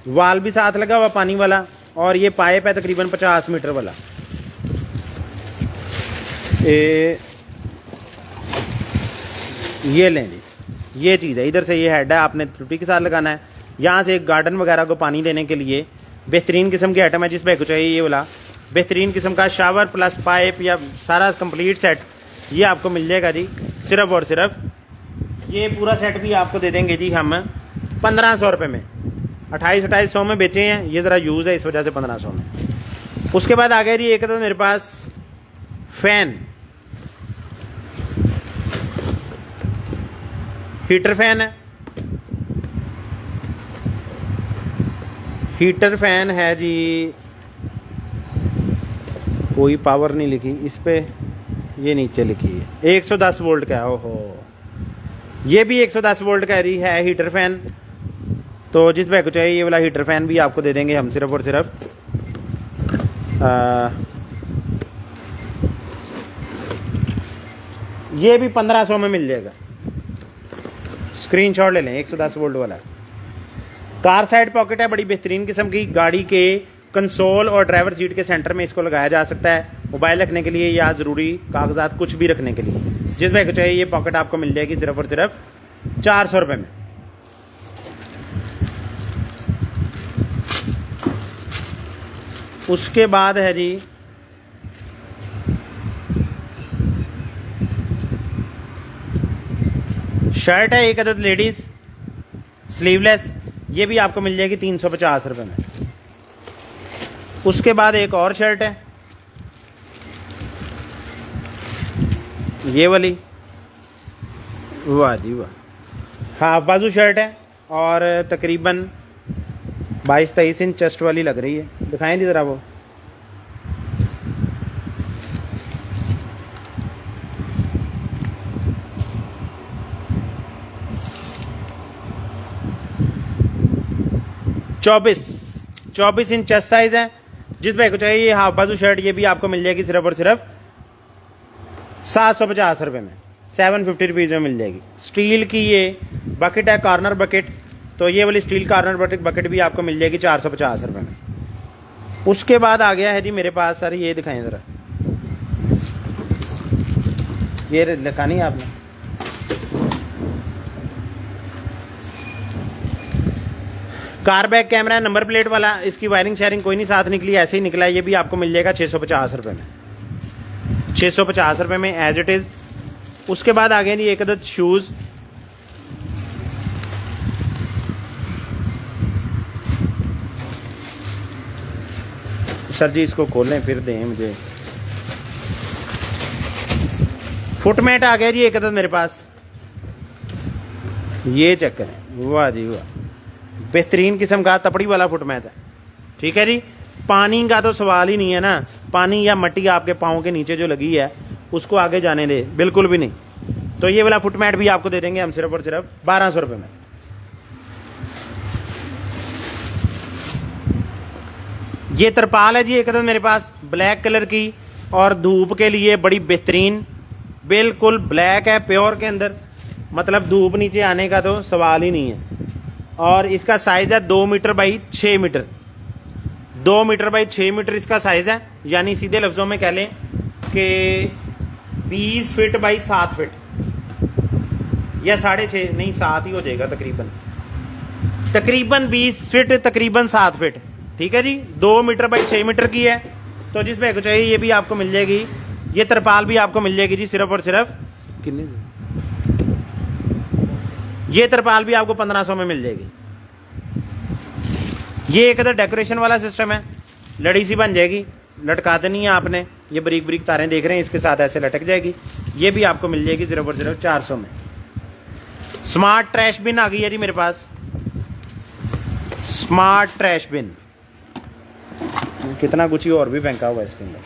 वाल भी साथ लगा हुआ पानी वाला, और ये पाइप है तकरीबन 50 मीटर वाला। ये लें जी, ये चीज़ है। इधर से ये हेड है, आपने त्रुटि के साथ लगाना है। यहाँ से एक गार्डन वगैरह को पानी देने के लिए बेहतरीन किस्म की आइटम है। जिस भाई को चाहिए ये वाला बेहतरीन किस्म का शावर प्लस पाइप या सारा कंप्लीट सेट, ये आपको मिल जाएगा जी सिर्फ और सिर्फ, ये पूरा सेट भी आपको दे देंगे जी हम 1500 रुपये में। 2800 में बेचे हैं, ये ज़रा यूज़ है इस वजह से 1500 में। उसके बाद आ गया जी एक तो मेरे पास फैन, हीटर फैन है। हीटर फैन है जी, कोई पावर नहीं लिखी इस पे, ये नीचे लिखी है 110 वोल्ट का। ओहो, ये भी 110 वोल्ट का ही है हीटर फैन। तो जिस भाई को चाहिए ये वाला हीटर फैन भी आपको दे देंगे हम सिर्फ और सिर्फ ये भी 1500 में मिल जाएगा। स्क्रीनशॉट ले लें, 110 वोल्ट वाला। कार साइड पॉकेट है, बड़ी बेहतरीन किस्म की। गाड़ी के कंसोल और ड्राइवर सीट के सेंटर में इसको लगाया जा सकता है, मोबाइल रखने के लिए या ज़रूरी कागजात कुछ भी रखने के लिए। जिस भाई को चाहिए ये पॉकेट आपको मिल जाएगी सिर्फ और सिर्फ 400 रुपये में। उसके बाद है जी शर्ट है एक अदद लेडीज स्लीवलेस, ये भी आपको मिल जाएगी 350 रुपये में। उसके बाद एक और शर्ट है ये वाली, वाह जी वाह, हाफ बाजू शर्ट है और तकरीबन 22-23 इंच चेस्ट वाली लग रही है। दिखाएं जी ज़रा वो। चौबीस इंच चेस्ट साइज है। जिस भाई को चाहिए ये हाफ बाजू शर्ट ये भी आपको मिल जाएगी सिर्फ और सिर्फ 750 रुपये में, 750 रुपीज़ में मिल जाएगी। स्टील की ये बकेट है, कॉर्नर बकेट, तो ये वाली स्टील कॉर्नर बकेट भी आपको मिल जाएगी 450 रुपये में। उसके बाद आ गया है जी मेरे पास, सर ये दिखाएं ज़रा, ये लिखा नहीं आपने, कार बैक कैमरा है नंबर प्लेट वाला। इसकी वायरिंग शेयरिंग कोई नहीं साथ निकली, ऐसे ही निकला है। ये भी आपको मिल जाएगा 650 रुपये में, 650 रुपये में एज इट इज़। उसके बाद आ गया जी एक अदद शूज़, सर जी इसको खोलें फिर दें मुझे। फुटमेट आ गया जी एक अदद मेरे पास, ये चेक करें, वाह जी वाह, बेहतरीन किस्म का तपड़ी वाला फुटमेट है। ठीक है जी, पानी का तो सवाल ही नहीं है ना, पानी या मट्टी आपके पाँव के नीचे जो लगी है उसको आगे जाने दे, बिल्कुल भी नहीं। तो ये वाला फुटमेट भी आपको दे देंगे हम सिर्फ और सिर्फ 1200 रुपये में। ये तरपाल है जी एक अदद मेरे पास, ब्लैक कलर की, और धूप के लिए बड़ी बेहतरीन, बिल्कुल ब्लैक है प्योर के अंदर, मतलब धूप नीचे आने का तो सवाल ही नहीं है। और इसका साइज़ है 2 metre by 6 metre, 2 metre by 6 metre इसका साइज़ है। यानी सीधे लफ्ज़ों में कह लें कि 20 फीट बाई 7 फीट, या 6.5 नहीं 7 ही हो जाएगा तकरीबन 20 फीट, तकरीबन 7 फीट। ठीक है जी, 2 मीटर बाई 6 मीटर की है। तो जिस भाई को चाहिए ये भी आपको मिल जाएगी, ये तरपाल भी आपको मिल जाएगी जी सिर्फ और सिर्फ कितने, ये तरपाल भी आपको 1500 में मिल जाएगी। ये एक अदर डेकोरेशन वाला सिस्टम है, लड़ी सी बन जाएगी, लटका देनी है आपने, ये बारीक बारीक तारें देख रहे हैं इसके साथ ऐसे लटक जाएगी। ये भी आपको मिल जाएगी सिर्फ और सिर्फ 400 में। स्मार्ट ट्रैश बिन आ गई है जी मेरे पास, स्मार्ट ट्रैश बिन, कितना कुछ ही और भी फेंका हुआ है इसके अंदर।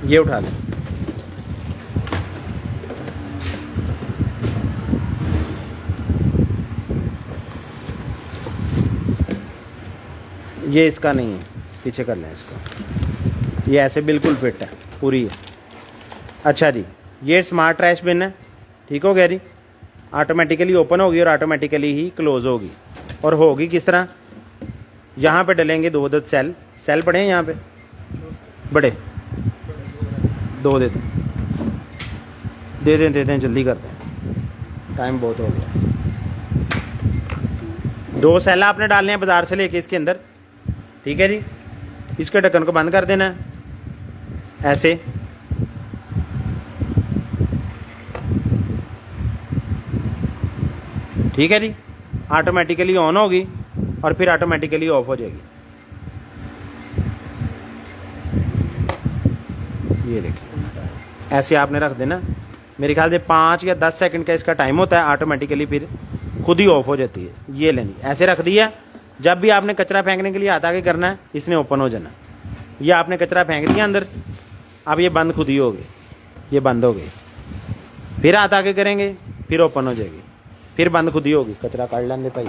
ये उठा लें, ये इसका नहीं है, पीछे कर लें इसको, ये ऐसे बिल्कुल फिट है पूरी है। अच्छा जी, ये स्मार्ट ट्रैश बिन है, ठीक हो गया जी, ऑटोमेटिकली ओपन होगी और ऑटोमेटिकली ही क्लोज होगी। और होगी किस तरह, यहाँ पे डलेंगे 2 अदद सेल पड़े हैं यहाँ पे, बड़े 2 दे दें जल्दी करते हैं, टाइम बहुत हो गया। 2 सेल आपने डालने हैं बाज़ार से लेके इसके अंदर, ठीक है जी। इसके ढक्कन को बंद कर देना है ऐसे। ठीक है जी, ऑटोमेटिकली ऑन होगी और फिर ऑटोमेटिकली ऑफ हो जाएगी। ये देखिए ऐसे आपने रख देना। मेरे ख्याल से 5 या 10 सेकंड का इसका टाइम होता है, ऑटोमेटिकली फिर खुद ही ऑफ हो जाती है। ये लेनी ऐसे रख दिया। जब भी आपने कचरा फेंकने के लिए हाथ आगे करना है, इसने ओपन हो जाना। ये आपने कचरा फेंक दिया अंदर, अब ये बंद खुद ही हो गई, ये बंद हो गई। फिर हाथ आगे करेंगे, फिर ओपन हो जाएगी, फिर बंद खुद ही होगी। कचरा काट लेंगे भाई,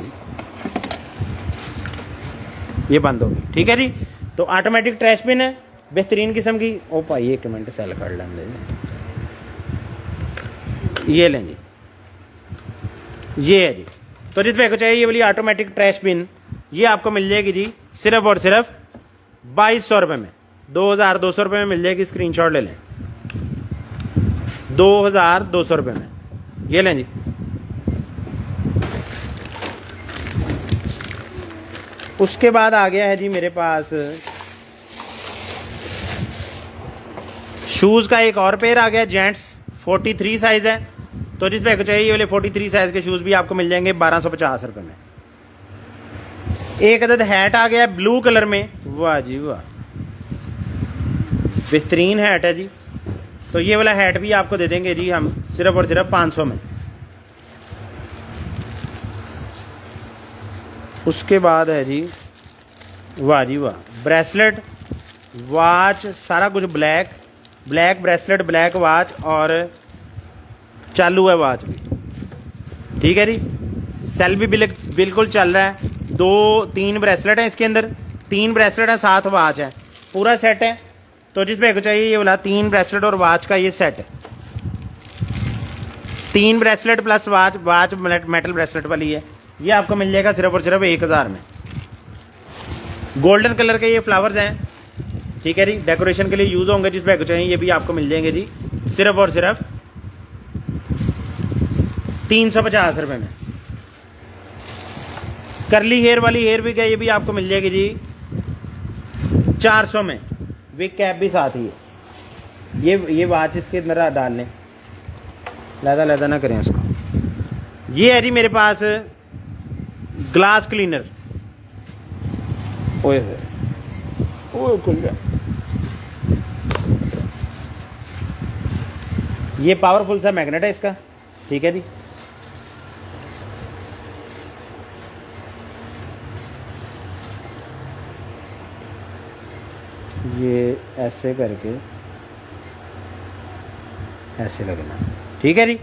ये बंद होगी। ठीक है जी, तो ऑटोमेटिक ट्रैश बिन है, बेहतरीन किस्म की। ओ भाई 1 मिनट सेल कर लेंगे, ये लें जी, ये है जी। तो जिस भाई को चाहिए ये वाली ऑटोमेटिक ट्रैश बिन, ये आपको मिल जाएगी जी सिर्फ और सिर्फ 2200 रुपये में, 2200 रुपये में मिल जाएगी। स्क्रीनशॉट ले लें, 2200 रुपये में, ये लें जी। उसके बाद आ गया है जी मेरे पास शूज़ का एक और पेयर आ गया, जेंट्स 43 साइज़ है। तो जिस भाई को चाहिए ये वाले 43 साइज़ के शूज़ भी आपको मिल जाएंगे 1250 रुपये में। एक अदद हैट आ गया ब्लू कलर में, वाह जी वाह, बेहतरीन हैट है जी। तो ये वाला हैट भी आपको दे देंगे जी हम सिर्फ और सिर्फ 500 में। उसके बाद है जी, वाह जी वाह, ब्रेसलेट, वॉच, सारा कुछ black, black bracelet, black watch और चालू है वॉच भी। ठीक है जी, सेल भी बिल्कुल चल रहा है। 2-3 ब्रेसलेट हैं इसके अंदर, 3 ब्रेसलेट है, 7 वॉच है, पूरा सेट है। तो जिस भाई को चाहिए ये वाला 3 ब्रेसलेट और वॉच का ये सेट है, 3 bracelet plus watch, watch metal bracelet वाली है, ये आपको मिल जाएगा सिर्फ और सिर्फ 1000 में। गोल्डन कलर के ये फ्लावर्स हैं, ठीक है जी, डेकोरेशन के लिए यूज़ होंगे। जिस भाई को चाहिए ये भी आपको मिल जाएंगे जी सिर्फ और सिर्फ 350 रुपये में। करली हेयर वाली हेयर विग है, ये भी आपको मिल जाएगी जी 400 में, विग कैप भी साथ ही है। ये वॉच इसके अंदर डाल लें, लहदा ना करें उसको। ये है जी मेरे पास ग्लास क्लीनर, ओए खुल गया। ये पावरफुल सा मैग्नेट है इसका, ठीक है जी। ये ऐसे करके ऐसे लगना, ठीक है जी।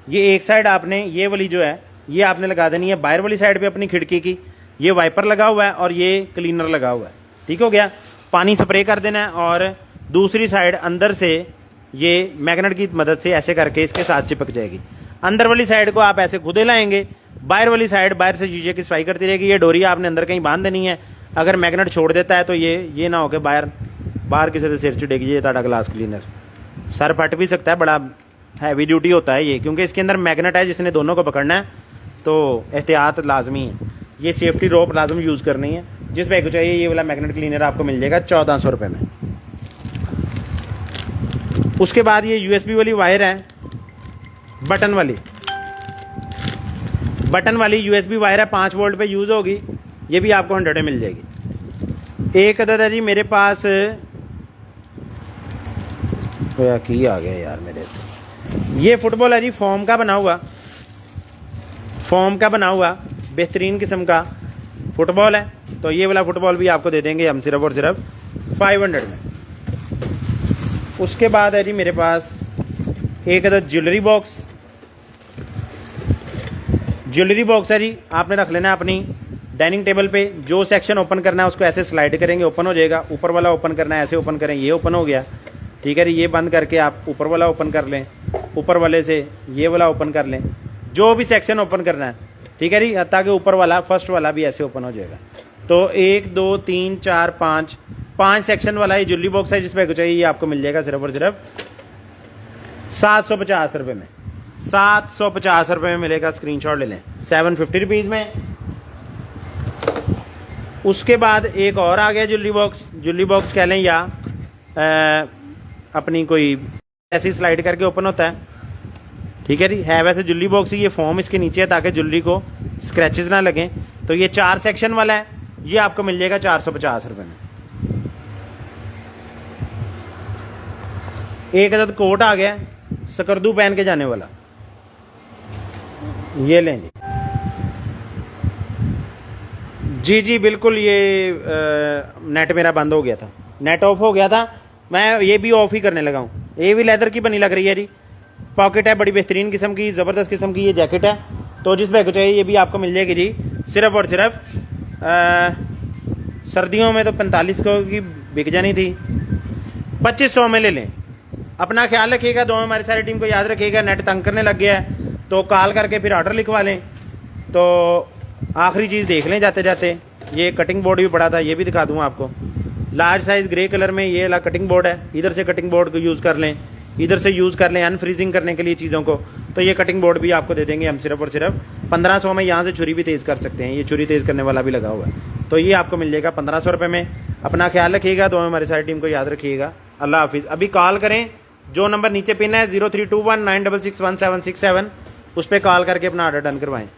ये एक साइड आपने ये वाली जो है ये आपने लगा देनी है बाहर वाली साइड पे अपनी खिड़की की। ये वाइपर लगा हुआ है और ये क्लीनर लगा हुआ है, ठीक हो गया। पानी स्प्रे कर देना है और दूसरी साइड अंदर से ये मैग्नेट की मदद से ऐसे करके इसके साथ चिपक जाएगी। अंदर वाली साइड को आप ऐसे खुदे लाएंगे, बाहर वाली साइड बाहर से शीशे की सफाई करती रहेगी। ये डोरी आपने अंदर कहीं बांध देनी है, अगर मैग्नेट छोड़ देता है तो ये ना हो कि बाहर किसी से सिर चिड़ेगी। ये ताड़ा ग्लास क्लीनर सर फट भी सकता है, बड़ा हैवी ड्यूटी होता है ये, क्योंकि इसके अंदर मैग्नेट है जिसने दोनों को पकड़ना है, तो एहतियात लाजमी है। ये सेफ्टी रोप लाजम यूज़ करनी है। जिस भाई को चाहिए ये वाला मैग्नेट क्लीनर आपको मिल जाएगा 1400 रुपये में। उसके बाद ये USB वाली वायर है, बटन वाली USB वायर है, 5 वोल्ट पे यूज़ होगी। ये भी आपको 100 में मिल जाएगी। एक अदद है जी मेरे पास, की आ गया यार मेरे तो। ये फुटबॉल है जी, फोम का बना हुआ बेहतरीन किस्म का फुटबॉल है। तो ये वाला फुटबॉल भी आपको दे देंगे हम सिर्फ और सिर्फ 500 में। उसके बाद है जी मेरे पास एक अदद ज्वेलरी बॉक्स है जी, आपने रख लेना है अपनी डाइनिंग टेबल पे। जो सेक्शन ओपन करना है उसको ऐसे स्लाइड करेंगे, ओपन हो जाएगा। ऊपर वाला ओपन करना है, ऐसे ओपन करें, ये ओपन हो गया, ठीक है जी। ये बंद करके आप ऊपर वाला ओपन कर लें, ऊपर वाले से ये वाला ओपन कर लें, जो भी सेक्शन ओपन करना है, ठीक है जी, ताकि ऊपर वाला फर्स्ट वाला भी ऐसे ओपन हो जाएगा। तो 1 2 3 4 5 सेक्शन वाला ये ज्वेलरी बॉक्स है। जिस पे चाहिए ये आपको मिल जाएगा सिर्फ और सिर्फ 750 रुपये में। 750 रुपये में मिलेगा, स्क्रीनशॉट ले लें, 750 रुपीज़ में। उसके बाद एक और आ गया जुल्ली बॉक्स कह लें या अपनी कोई ऐसी स्लाइड करके ओपन होता है। ठीक है जी, है वैसे जुल्ली बॉक्स ही, ये फॉर्म इसके नीचे है ताकि जुल्ली को स्क्रैचेस ना लगें। तो ये 4 सेक्शन वाला है, ये आपको मिल जाएगा 450 रुपये में। एक अदद कोट आ गया सकरदू पहन के जाने वाला, ये लें जी। जी बिल्कुल, ये नेट मेरा बंद हो गया था, नेट ऑफ हो गया था, मैं ये भी ऑफ ही करने लगा हूँ। ये भी लेदर की बनी लग रही है जी, पॉकेट है बड़ी बेहतरीन किस्म की, ज़बरदस्त किस्म की ये जैकेट है। तो जिस भाई को चाहिए ये भी आपको मिल जाएगी जी, सिर्फ और सिर्फ सर्दियों में तो 45 को की बिक जानी थी, 2500 में ले लें। अपना ख्याल रखिएगा, दो हमारी सारी टीम को याद रखिएगा। नेट तंग करने लग गया है तो कॉल करके फिर ऑर्डर लिखवा लें। तो आखिरी चीज़ देख लें जाते जाते, ये कटिंग बोर्ड भी पड़ा था, ये भी दिखा दूँ आपको। लार्ज साइज़ ग्रे कलर में ये वाला कटिंग बोर्ड है, इधर से कटिंग बोर्ड को यूज़ कर लें, इधर से यूज़ कर लें अनफ्रीजिंग करने के लिए चीज़ों को। तो ये कटिंग बोर्ड भी आपको दे देंगे हम सिर्फ और सिर्फ 1500 में। यहाँ से छुरी भी तेज़ कर सकते हैं, ये छुरी तेज़ करने वाला भी लगा हुआ है। तो ये आपको मिल जाएगा 1500 रुपये में। अपना ख्याल रखिएगा, दो हमारी सारी टीम को याद रखिएगा। अल्लाह हाफिज़। अभी कॉल करें, जो नंबर नीचे पिन है 0321 966 1767, उस पर कॉल करके अपना ऑर्डर डन करवाएं।